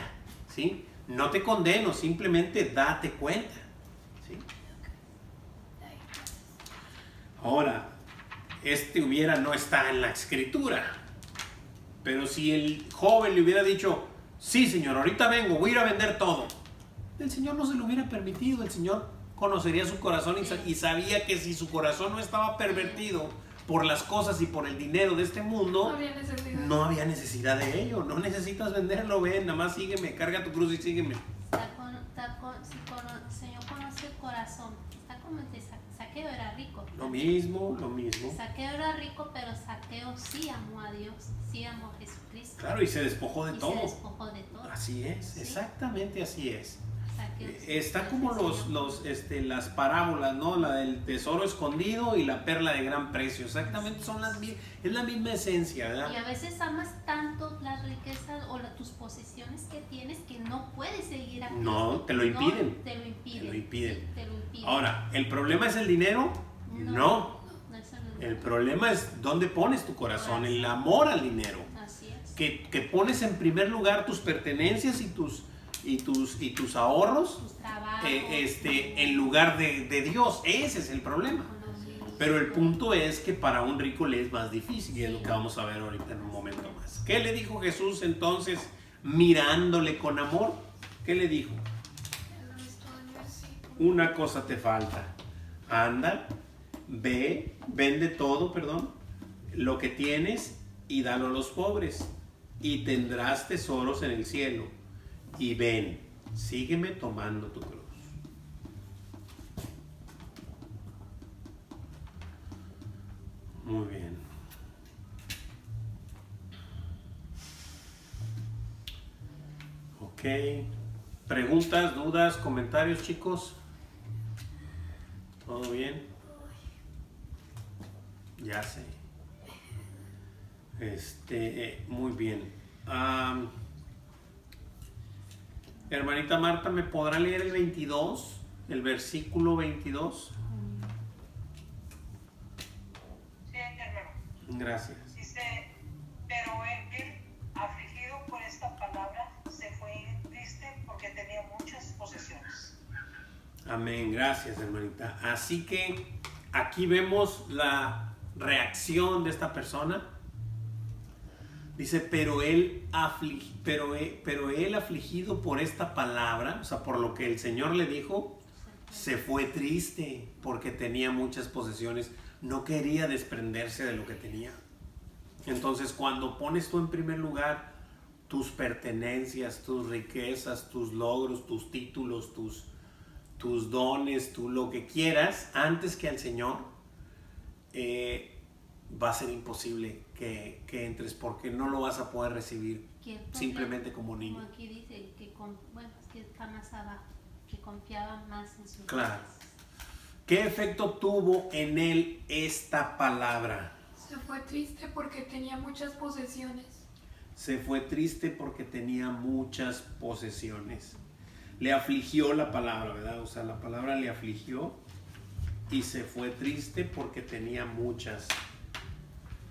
¿sí? No te condeno, simplemente date cuenta, ¿sí? Ahora, hubiera no está en la escritura. Pero si el joven le hubiera dicho: sí, Señor, ahorita vengo, voy a ir a vender todo, el Señor no se lo hubiera permitido. El Señor conocería su corazón y sabía que si su corazón no estaba pervertido por las cosas y por el dinero de este mundo, no había necesidad de ello. No necesitas venderlo, ven, nada más sígueme, carga tu cruz y sígueme. Si el Señor conoce el corazón, está como el de Saqueo, era rico. Lo mismo. Saqueo era rico, pero Saqueo sí amó a Dios, sí amó a Jesucristo. Claro, y se despojó de todo. Se despojó de todo. Así es, ¿sí? Exactamente así es. Saqueo, Está como las parábolas, ¿no? La del tesoro escondido y la perla de gran precio. Exactamente, es la misma esencia, ¿verdad? Y a veces amas tanto las riquezas o tus posesiones que tienes que no puedes seguir a Cristo. No, te lo impiden. No, te lo impiden. Sí, te lo impiden. Ahora, ¿el problema es el dinero? No. El problema es dónde pones tu corazón, el amor al dinero. Así es. Que pones en primer lugar tus pertenencias y tus ahorros, Tus trabajos, en lugar de Dios. Ese es el problema. Pero el punto es que para un rico le es más difícil, y es lo que vamos a ver ahorita en un momento más. ¿Qué le dijo Jesús entonces, mirándole con amor? ¿Qué le dijo? Una cosa te falta. Anda, vende todo, lo que tienes y dalo a los pobres, y tendrás tesoros en el cielo. Y ven, sígueme tomando tu cruz. Muy bien. Ok. ¿Preguntas, dudas, comentarios, chicos? ¿Todo bien? Ya sé. Muy bien. Hermanita Marta, ¿me podrá leer el 22? El versículo 22. Sí, hermano. Gracias. Dice, pero él, afligido por esta palabra, se fue triste porque tenía muchas posesiones. Amén, gracias, hermanita. Así que aquí vemos la reacción de esta persona. Dice, pero él afligido por esta palabra, o sea, por lo que el Señor le dijo, se fue triste porque tenía muchas posesiones. No quería desprenderse de lo que tenía. Entonces, cuando pones tú en primer lugar tus pertenencias, tus riquezas, tus logros, tus títulos, tus dones, tú lo que quieras, antes que al Señor, va a ser imposible que entres, porque no lo vas a poder recibir simplemente como niño. Como aquí dice, que es que está más abajo, que confiaba más en su Claro. ¿Qué efecto tuvo en él esta palabra? Se fue triste porque tenía muchas posesiones. Se fue triste porque tenía muchas posesiones. Le afligió la palabra, ¿verdad? O sea, la palabra le afligió y se fue triste porque tenía muchas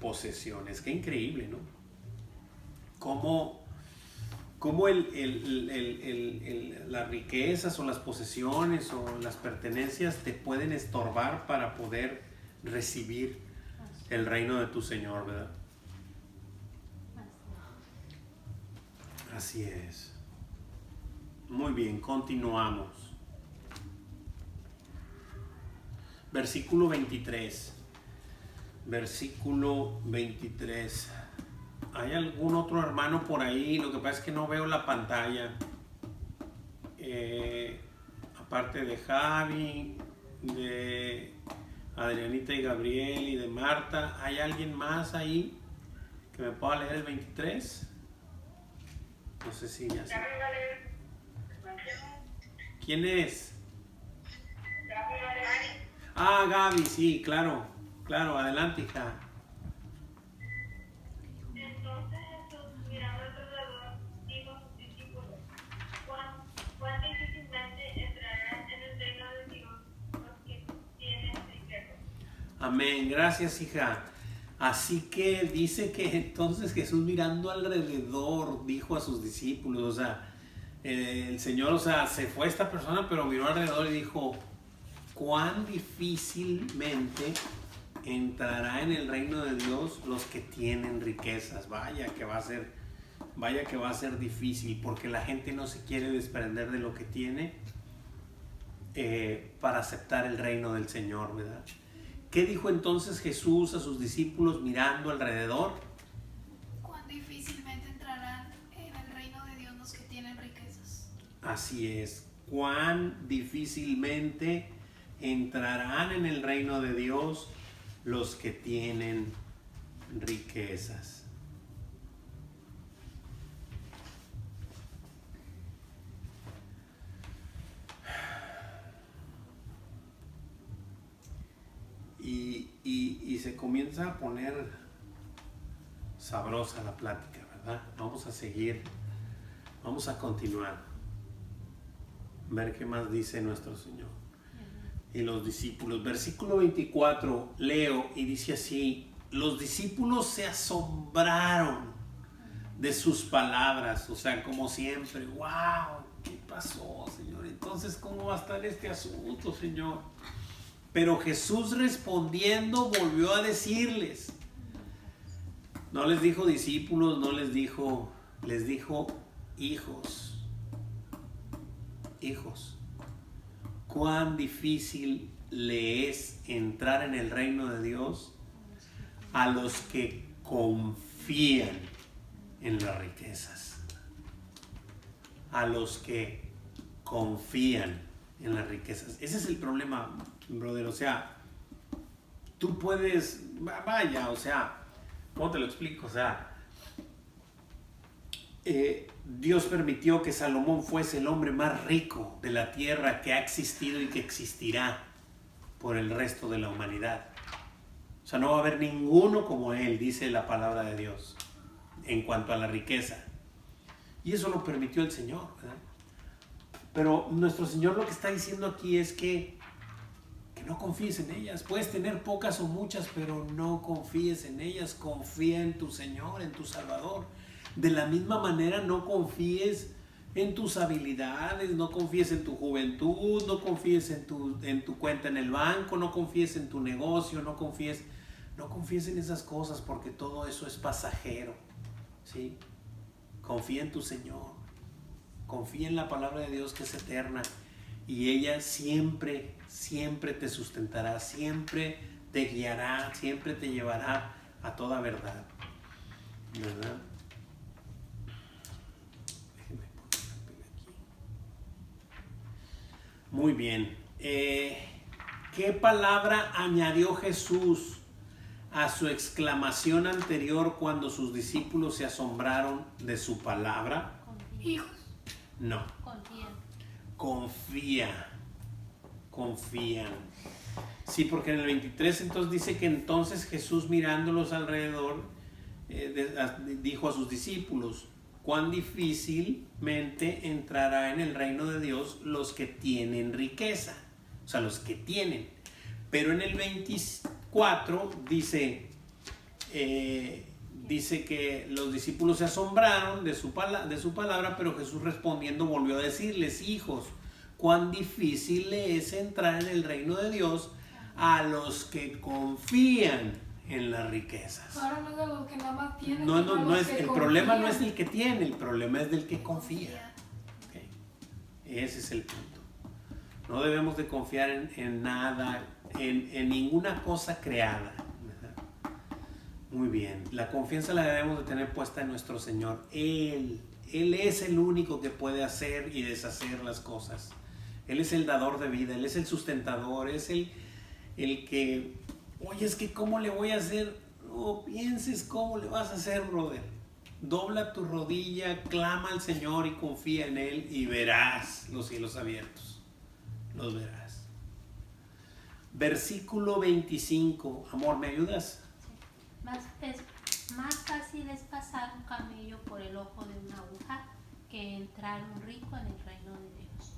posesiones. Qué increíble, ¿no? Cómo las riquezas o las posesiones o las pertenencias te pueden estorbar para poder recibir el reino de tu Señor, ¿verdad? Así es. Muy bien, continuamos. Versículo 23. Versículo 23. ¿Hay algún otro hermano por ahí? Lo que pasa es que no veo la pantalla. Aparte de Javi, de Adrianita y Gabriel y de Marta, ¿hay alguien más ahí que me pueda leer el 23? No sé si ya sé. ¿Quién es? Ah, Gaby, sí, claro. Claro, adelante, hija. Entonces Jesús, mirando alrededor, dijo a sus discípulos, cuán difícilmente entrarán en el reino de Dios los que tienen riquezas. Amén, gracias, hija. Así que dice que entonces Jesús, mirando alrededor, dijo a sus discípulos, o sea, el Señor, o sea, se fue esta persona, pero miró alrededor y dijo, cuán difícilmente entrará en el reino de Dios los que tienen riquezas. Vaya que va a ser difícil, porque la gente no se quiere desprender de lo que tiene para aceptar el reino del Señor, ¿verdad? ¿Qué dijo entonces Jesús a sus discípulos mirando alrededor? Cuán difícilmente entrarán en el reino de Dios los que tienen riquezas. Así es, cuán difícilmente entrarán en el reino de Dios los que tienen riquezas. Y se comienza a poner sabrosa la plática, ¿verdad? Vamos a seguir, vamos a continuar, ver qué más dice nuestro Señor y los discípulos. Versículo 24, leo y dice así: los discípulos se asombraron de sus palabras, o sea, como siempre, wow, ¿qué pasó, Señor? Entonces, ¿cómo va a estar este asunto, Señor? Pero Jesús respondiendo volvió a decirles. No les dijo discípulos, les dijo hijos. Hijos. Cuán difícil le es entrar en el reino de Dios a los que confían en las riquezas. A los que confían en las riquezas. Ese es el problema, brother. O sea, tú puedes, vaya, o sea, ¿cómo te lo explico? O sea, Dios permitió que Salomón fuese el hombre más rico de la tierra que ha existido y que existirá por el resto de la humanidad. O sea, no va a haber ninguno como él, dice la palabra de Dios, en cuanto a la riqueza. Y eso lo permitió el Señor, ¿verdad? Pero nuestro Señor lo que está diciendo aquí es que no confíes en ellas. Puedes tener pocas o muchas, pero no confíes en ellas. Confía en tu Señor, en tu Salvador. De la misma manera, no confíes en tus habilidades, no confíes en tu juventud, no confíes en tu cuenta en el banco, no confíes en tu negocio, no confíes en esas cosas, porque todo eso es pasajero, ¿sí? Confía en tu Señor. Confía en la palabra de Dios que es eterna y ella siempre, siempre te sustentará, siempre te guiará, siempre te llevará a toda verdad. ¿Verdad? Déjenme poner la pila aquí. Muy bien. ¿Qué palabra añadió Jesús a su exclamación anterior cuando sus discípulos se asombraron de su palabra? Hijos. No. Confía. Confían. Sí, porque en el 23 entonces dice que entonces Jesús mirándolos alrededor dijo a sus discípulos: cuán difícilmente entrará en el reino de Dios los que tienen riqueza, o sea, los que tienen. Pero en el 24 dice que los discípulos se asombraron de su palabra, pero Jesús respondiendo volvió a decirles: hijos, cuán difícil le es entrar en el reino de Dios a los que confían en las riquezas. Ahora no es de los que nada más tienen. No es, el problema no es del que tiene, el problema es del que confía. Okay. Ese es el punto. No debemos de confiar en nada, en ninguna cosa creada. Muy bien, la confianza la debemos de tener puesta en nuestro Señor. Él es el único que puede hacer y deshacer las cosas. Él es el dador de vida, Él es el sustentador, es el que, oye, es que ¿cómo le voy a hacer? No pienses cómo le vas a hacer, brother. Dobla tu rodilla, clama al Señor y confía en Él y verás los cielos abiertos. Los verás. Versículo 25. Amor, ¿me ayudas? Más fácil es pasar un camello por el ojo de una aguja que entrar un rico en el reino de Dios.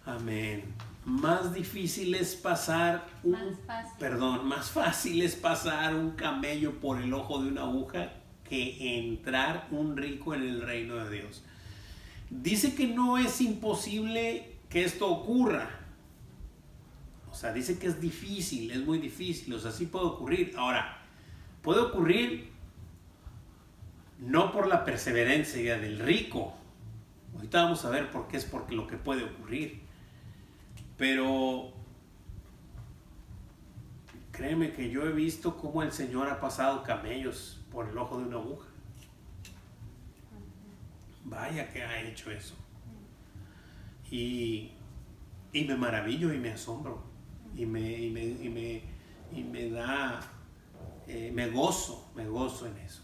Amén. Más difícil es pasar más fácil es pasar un camello por el ojo de una aguja que entrar un rico en el reino de Dios. Dice que no es imposible que esto ocurra. O sea, dice que es difícil, es muy difícil. O sea, sí puede ocurrir. Ahora, puede ocurrir no por la perseverancia del rico. Ahorita vamos a ver por qué es porque lo que puede ocurrir. Pero créeme que yo he visto cómo el Señor ha pasado camellos por el ojo de una aguja. Vaya que ha hecho eso. Y me maravillo y me asombro. Y me da... me gozo en eso.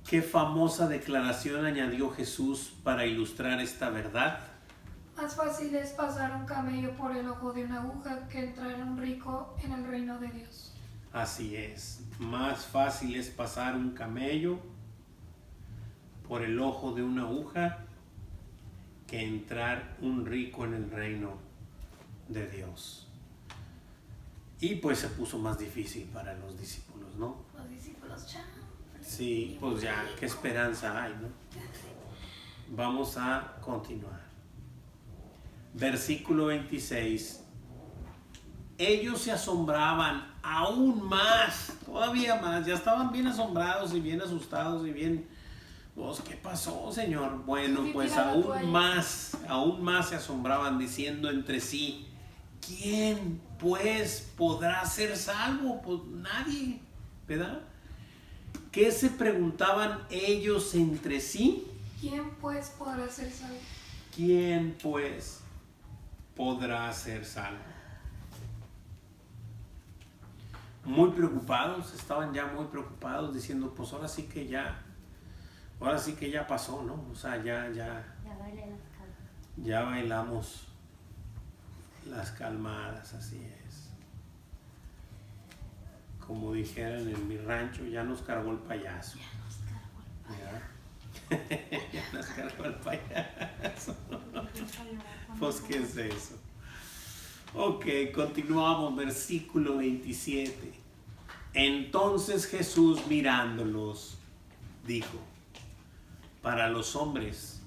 ¿Qué famosa declaración añadió Jesús para ilustrar esta verdad? Más fácil es pasar un camello por el ojo de una aguja que entrar un rico en el reino de Dios. Así es. Más fácil es pasar un camello por el ojo de una aguja que entrar un rico en el reino de Dios. Y pues se puso más difícil para los discípulos, ¿no? Los discípulos ya. Sí, pues ya, qué esperanza hay, ¿no? Vamos a continuar. Versículo 26 ellos se asombraban aún más, todavía más. Ya estaban bien asombrados y bien asustados y bien... Pues, ¿qué pasó, Señor? Bueno, pues aún más se asombraban, diciendo entre sí, ¿quién pues podrá ser salvo? Pues nadie, ¿verdad? ¿Qué se preguntaban ellos entre sí? ¿Quién pues podrá ser salvo? ¿Quién pues podrá ser salvo? Muy preocupados, estaban ya muy preocupados, diciendo, pues ahora sí que ya pasó, ¿no? O sea, ya bailamos las calmadas, así es. Como dijeran en mi rancho, ya nos cargó el payaso. Ya nos cargó el payaso. Pues, ¿qué es eso? Ok, continuamos, versículo 27. Entonces Jesús, mirándolos, dijo, para los hombres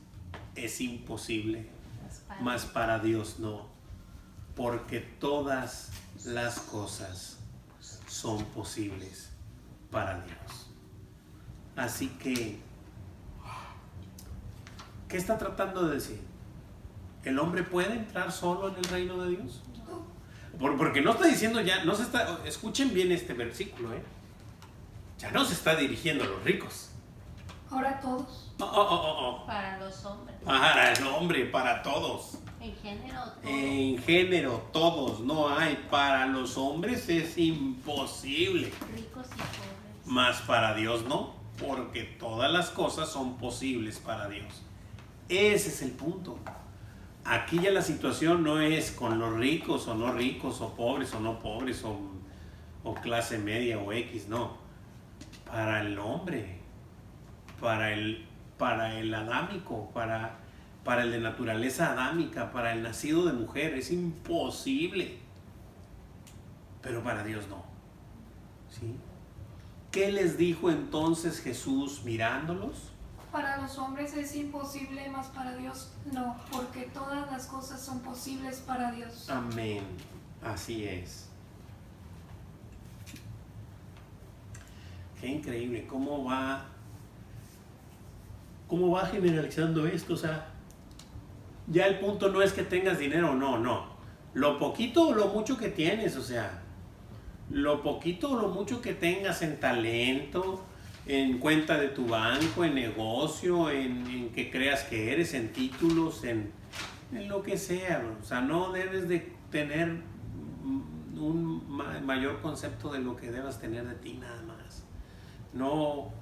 es imposible, mas para Dios no, porque todas las cosas son posibles para Dios. Así que, ¿qué está tratando de decir? ¿El hombre puede entrar solo en el reino de Dios? Porque no está diciendo ya, no se está, escuchen bien este versículo, ya no se está dirigiendo a los ricos. Ahora todos. Para los hombres. Para el hombre, para todos. En género, todos. En género, todos, no hay. Para los hombres es imposible. Ricos y pobres. Mas para Dios no, porque todas las cosas son posibles para Dios. Ese es el punto. Aquí ya la situación no es con los ricos o no ricos, o pobres o no pobres, o clase media o X, no. Para el hombre, para el adámico, para el de naturaleza adámica, para el nacido de mujer, es imposible. Pero para Dios no. ¿Sí? ¿Qué les dijo entonces Jesús mirándolos? Para los hombres es imposible, mas para Dios no, porque todas las cosas son posibles para Dios. Amén. Así es. Qué increíble. ¿Cómo va generalizando esto? O sea, ya el punto no es que tengas dinero o no. Lo poquito o lo mucho que tienes, o sea, lo poquito o lo mucho que tengas en talento, en cuenta de tu banco, en negocio, en que creas que eres, en títulos, en lo que sea. O sea, no debes de tener un mayor concepto de lo que debas tener de ti nada más. No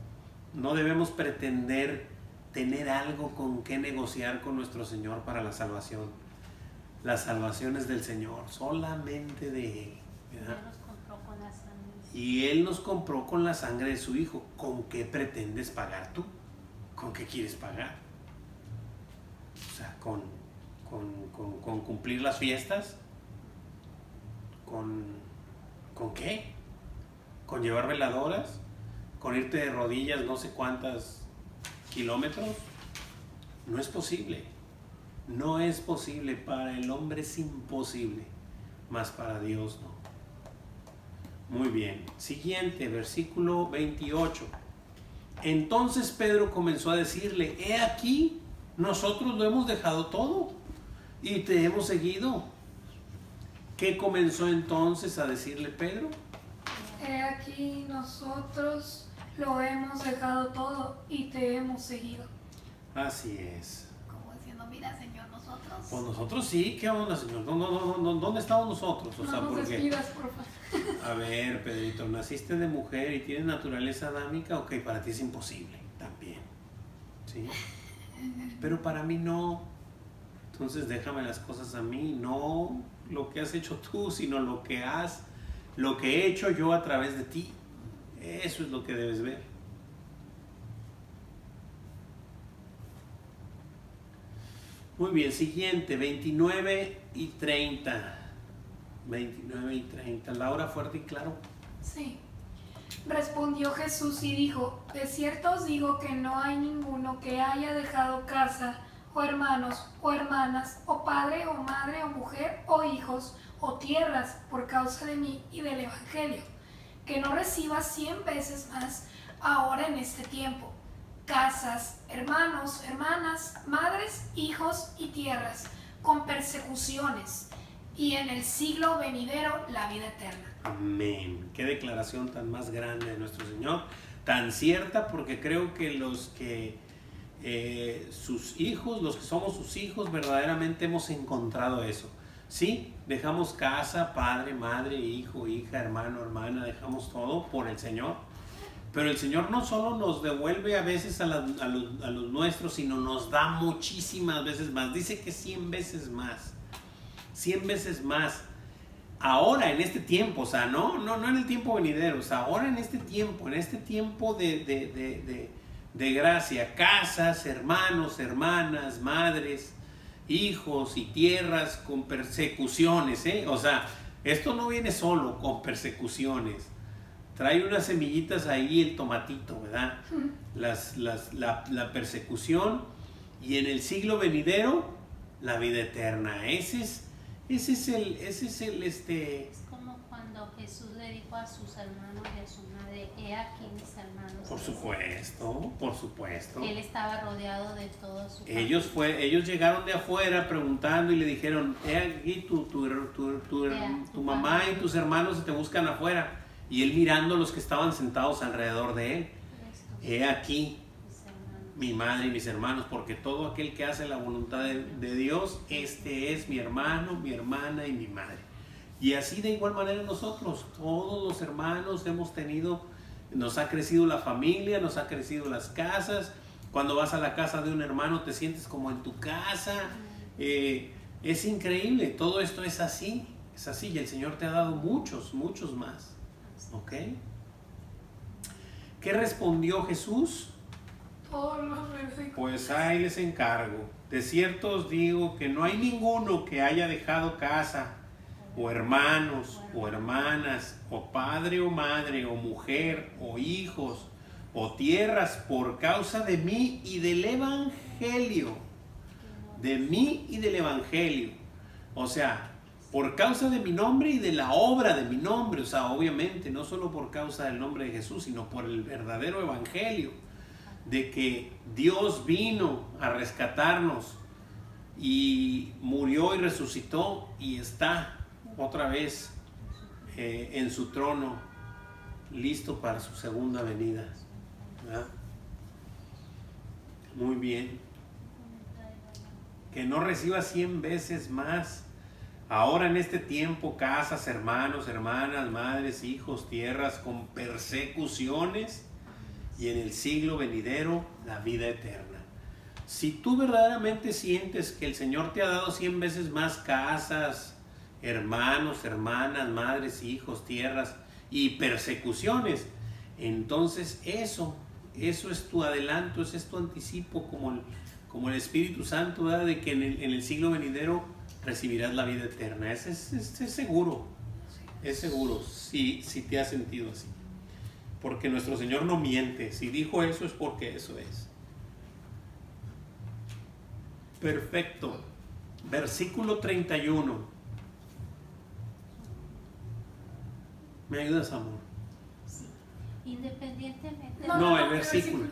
debemos pretender tener algo con que negociar con nuestro Señor para la salvación. La salvación es del Señor, solamente de Él, ¿verdad? Él nos compró con la sangre. Y Él nos compró con la sangre de su Hijo. ¿Con qué pretendes pagar tú? ¿Con qué quieres pagar? O sea, ¿con cumplir las fiestas? ¿Con qué? ¿Con llevar veladoras? ¿Con irte de rodillas no sé cuántos kilómetros? No es posible. No es posible. Para el hombre es imposible, mas para Dios no. Muy bien. Siguiente, versículo 28. Entonces Pedro comenzó a decirle, he aquí, nosotros lo hemos dejado todo y te hemos seguido. ¿Qué comenzó entonces a decirle Pedro? He aquí, nosotros lo hemos dejado todo y te hemos seguido. Así es. Como diciendo, mira, Señor, nosotros. Pues nosotros sí, ¿qué onda, Señor? ¿Dónde estamos nosotros? O sea, No nos porque... despidas, por favor. A ver, Pedrito, naciste de mujer y tienes naturaleza adámica, ok, para ti es imposible también, ¿sí? Pero para mí no. Entonces déjame las cosas a mí, no lo que has hecho tú, sino lo que he hecho yo a través de ti. Eso es lo que debes ver. Muy bien, siguiente, 29 y 30. 29 y 30. Laura, fuerte y claro. Sí. Respondió Jesús y dijo, de cierto os digo que no hay ninguno que haya dejado casa, o hermanos, o hermanas, o padre, o madre, o mujer, o hijos, o tierras por causa de mí y del Evangelio, que no recibas 100 veces más ahora en este tiempo, casas, hermanos, hermanas, madres, hijos y tierras, con persecuciones, y en el siglo venidero la vida eterna. Amén. Qué declaración tan más grande de nuestro Señor, tan cierta, porque creo que sus hijos, los que somos sus hijos, verdaderamente hemos encontrado eso. Sí, dejamos casa, padre, madre, hijo, hija, hermano, hermana, dejamos todo por el Señor. Pero el Señor no solo nos devuelve a veces a los nuestros, sino nos da muchísimas veces más. Dice que 100 veces más. 100 veces más. Ahora, en este tiempo, o sea, no en el tiempo venidero, o sea, ahora en este tiempo de gracia, casas, hermanos, hermanas, madres, hijos y tierras con persecuciones, o sea, esto no viene solo con persecuciones. Trae unas semillitas ahí el tomatito, ¿verdad? La persecución, y en el siglo venidero la vida eterna. Ese es el Es como cuando Jesús le dijo a sus hermanos y a su madre: he aquí mis hermanos. Por supuesto. Él estaba rodeado de todo su Ellos llegaron de afuera preguntando y le dijeron: he aquí tu mamá y tus hermanos te buscan afuera. Y él mirando a los que estaban sentados alrededor de él: he aquí mi madre y mis hermanos, porque todo aquel que hace la voluntad de Dios, este es mi hermano, mi hermana y mi madre. Y así de igual manera nosotros, todos los hermanos hemos tenido, nos ha crecido la familia, nos ha crecido las casas. Cuando vas a la casa de un hermano te sientes como en tu casa. Es increíble, todo esto es así, y el Señor te ha dado muchos más. ¿Ok? ¿Qué respondió Jesús? Todos los versículos. Pues ahí les encargo. De cierto os digo que no hay ninguno que haya dejado casa, o hermanos, o hermanas, o padre o madre, o mujer, o hijos, o tierras, por causa de mí y del Evangelio. De mí y del Evangelio. O sea, por causa de mi nombre y de la obra de mi nombre. O sea, obviamente, no solo por causa del nombre de Jesús, sino por el verdadero Evangelio. De que Dios vino a rescatarnos y murió y resucitó y está otra vez en su trono, listo para su segunda venida. ¿Verdad? Muy bien. Que no reciba 100 veces más ahora en este tiempo, casas, hermanos, hermanas, madres, hijos, tierras, con persecuciones, y en el siglo venidero la vida eterna. Si tú verdaderamente sientes que el Señor te ha dado 100 veces más casas, hermanos, hermanas, madres, hijos, tierras y persecuciones, entonces eso es tu adelanto, ese es tu anticipo, como el Espíritu Santo, ¿verdad? De que en el siglo venidero recibirás la vida eterna. Es seguro, si te has sentido así. Porque nuestro Señor no miente. Si dijo eso es porque eso es. Perfecto. Versículo 31. ¿Me ayudas, amor? Sí. Independientemente. No, el versículo.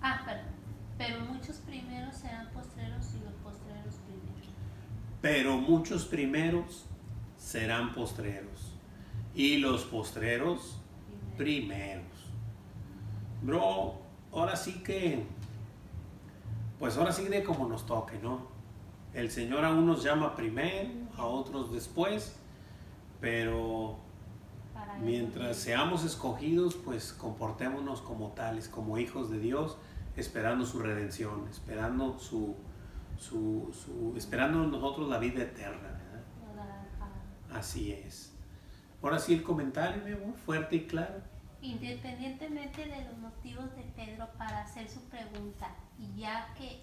Perdón. Pero muchos primeros serán postreros y los postreros primeros. Pero muchos primeros serán postreros. Y los postreros primeros. Bro, ahora sí que de como nos toque, ¿no? El Señor a unos llama primero, a otros después, pero mientras seamos escogidos, pues comportémonos como tales, como hijos de Dios, esperando su redención, esperando esperando nosotros la vida eterna, ¿verdad? Así es. Ahora sí el comentario, mi amor, fuerte y claro. Independientemente de los motivos de Pedro para hacer su pregunta, y ya que,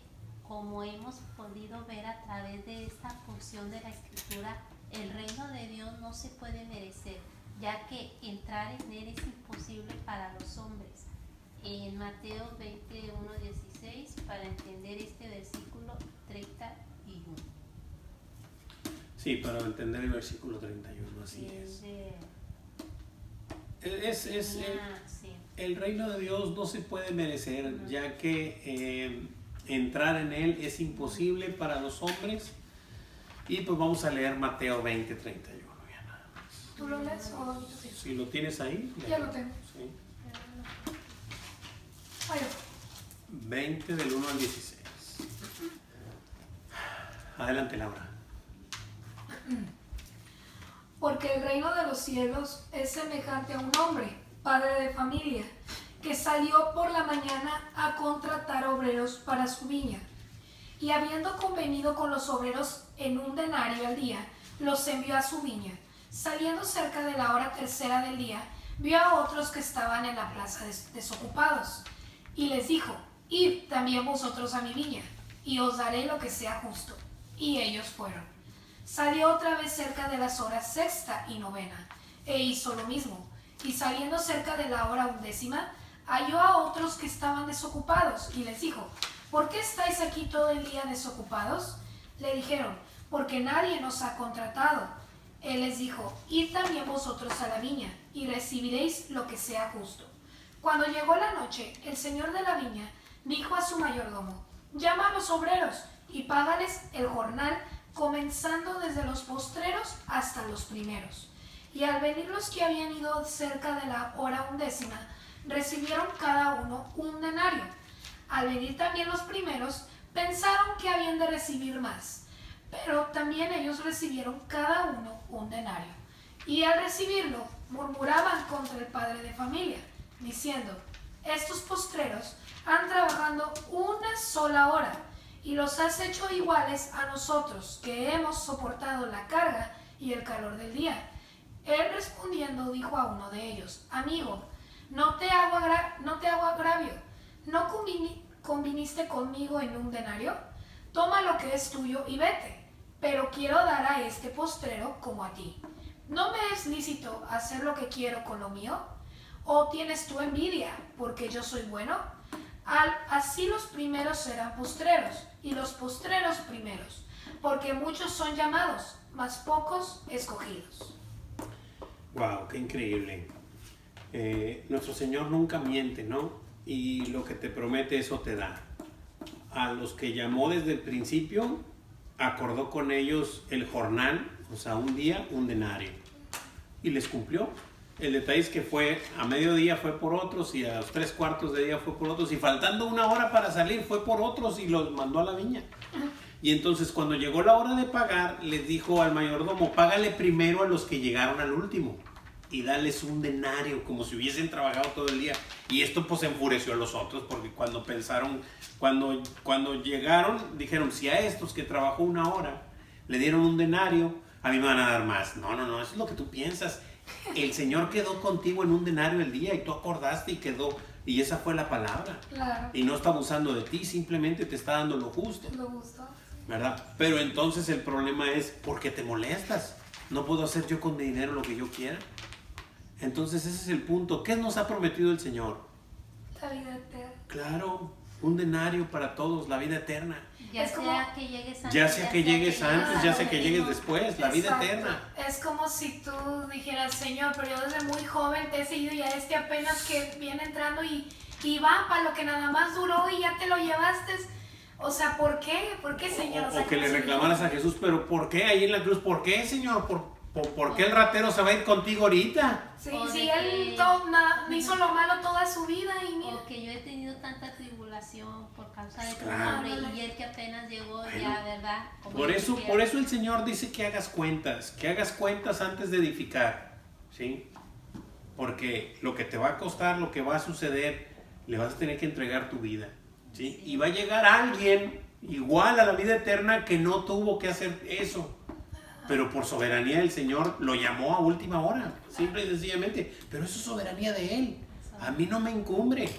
como hemos podido ver a través de esta porción de la Escritura, el reino de Dios no se puede merecer, ya que entrar en él es imposible para los hombres. En Mateo 21:16, para entender este versículo 31. Sí, para entender el versículo 31, así es. Sí. El reino de Dios no se puede merecer, ya que entrar en él es imposible para los hombres. Y pues vamos a leer Mateo 20, 31. Ya nada más. ¿Tú lo lees o yo sí? Si lo tienes ahí. Ya lo tengo. Sí. Vaya. 20 del 1 al 16. Adelante, Laura. Porque el reino de los cielos es semejante a un hombre, padre de familia, que salió por la mañana a contratar obreros para su viña. Y habiendo convenido con los obreros en un denario al día, los envió a su viña. Saliendo cerca de la hora tercera del día, vio a otros que estaban en la plaza desocupados, y les dijo: id también vosotros a mi viña, y os daré lo que sea justo. Y ellos fueron. Salió otra vez cerca de las horas sexta y novena, e hizo lo mismo. Y saliendo cerca de la hora 11, halló a otros que estaban desocupados, y les dijo: ¿por qué estáis aquí todo el día desocupados? Le dijeron: porque nadie nos ha contratado. Él les dijo: id también vosotros a la viña, y recibiréis lo que sea justo. Cuando llegó la noche, el señor de la viña dijo a su mayordomo: llama a los obreros y págales el jornal, comenzando desde los postreros hasta los primeros. Y al venir los que habían ido cerca de la hora 11, recibieron cada uno un denario. Al venir también los primeros, pensaron que habían de recibir más, pero también ellos recibieron cada uno un denario. Y al recibirlo, murmuraban contra el padre de familia, diciendo: estos postreros han trabajado una sola hora, y los has hecho iguales a nosotros, que hemos soportado la carga y el calor del día. Él respondiendo dijo a uno de ellos: amigo, no te hago agravio, ¿no conviniste conmigo en un denario? Toma lo que es tuyo y vete, pero quiero dar a este postrero como a ti. ¿No me es lícito hacer lo que quiero con lo mío? ¿O tienes tú envidia porque yo soy bueno? Así los primeros serán postreros, y los postreros primeros, porque muchos son llamados, mas pocos escogidos. Wow, qué increíble. Nuestro Señor nunca miente, ¿no? Y lo que te promete, eso te da. A los que llamó desde el principio, acordó con ellos el jornal, o sea, un día, un denario. Y les cumplió. El detalle es que fue a mediodía fue por otros, y a los 3/4 de día fue por otros, y faltando una hora para salir fue por otros y los mandó a la viña. Y entonces cuando llegó la hora de pagar, les dijo al mayordomo: págale primero a los que llegaron al último y dales un denario, como si hubiesen trabajado todo el día. Y esto pues enfureció a los otros, porque cuando pensaron, cuando llegaron, dijeron: si a estos que trabajó una hora le dieron un denario, a mí me van a dar más. No, eso es lo que tú piensas. El Señor quedó contigo en un denario el día, y tú acordaste y quedó, y esa fue la palabra. Claro. Y no está abusando de ti, simplemente te está dando lo justo, Lo gusto. ¿verdad? Pero entonces el problema es: ¿por qué te molestas? No puedo hacer yo con mi dinero lo que yo quiera. Entonces ese es el punto. ¿Qué nos ha prometido el Señor? La vida eterna. Claro, un denario para todos, la vida eterna. Ya Es sea como- que llegues antes, Ya sea que llegues antes, ya sea que llegues después. después, la vida Exacto. eterna. Es como si tú dijeras: Señor, pero yo desde muy joven te he seguido, y a este apenas que viene entrando y va para lo que nada más duró y ya te lo llevaste. O sea, ¿por qué? ¿Por qué, Señor? O que le reclamaras a Jesús: ¿pero por qué ahí en la cruz? ¿Por qué, Señor? ¿Por qué el ratero se va a ir contigo ahorita? Sí, O de sí, que- él hizo lo malo toda su vida y mira. Porque yo he tenido tanta tribulación por causa de tu Claro. nombre, y el que apenas llegó Bueno, ya, ¿verdad? Como Por yo eso quiera. el Señor dice que hagas cuentas antes de edificar, ¿sí? Porque lo que te va a costar, lo que va a suceder, le vas a tener que entregar tu vida, ¿sí? Y va a llegar alguien igual a la vida eterna que no tuvo que hacer eso, pero por soberanía del Señor lo llamó a última hora, simple y sencillamente. Pero eso es soberanía de Él. A mí no me incumbe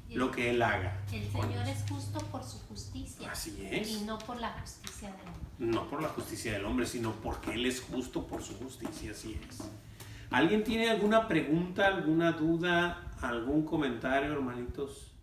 lo que Él haga. El Señor es justo por su justicia. Así es. Y no por la justicia del hombre. No por la justicia del hombre, sino porque Él es justo por su justicia, así es. ¿Alguien tiene alguna pregunta, alguna duda, algún comentario, hermanitos?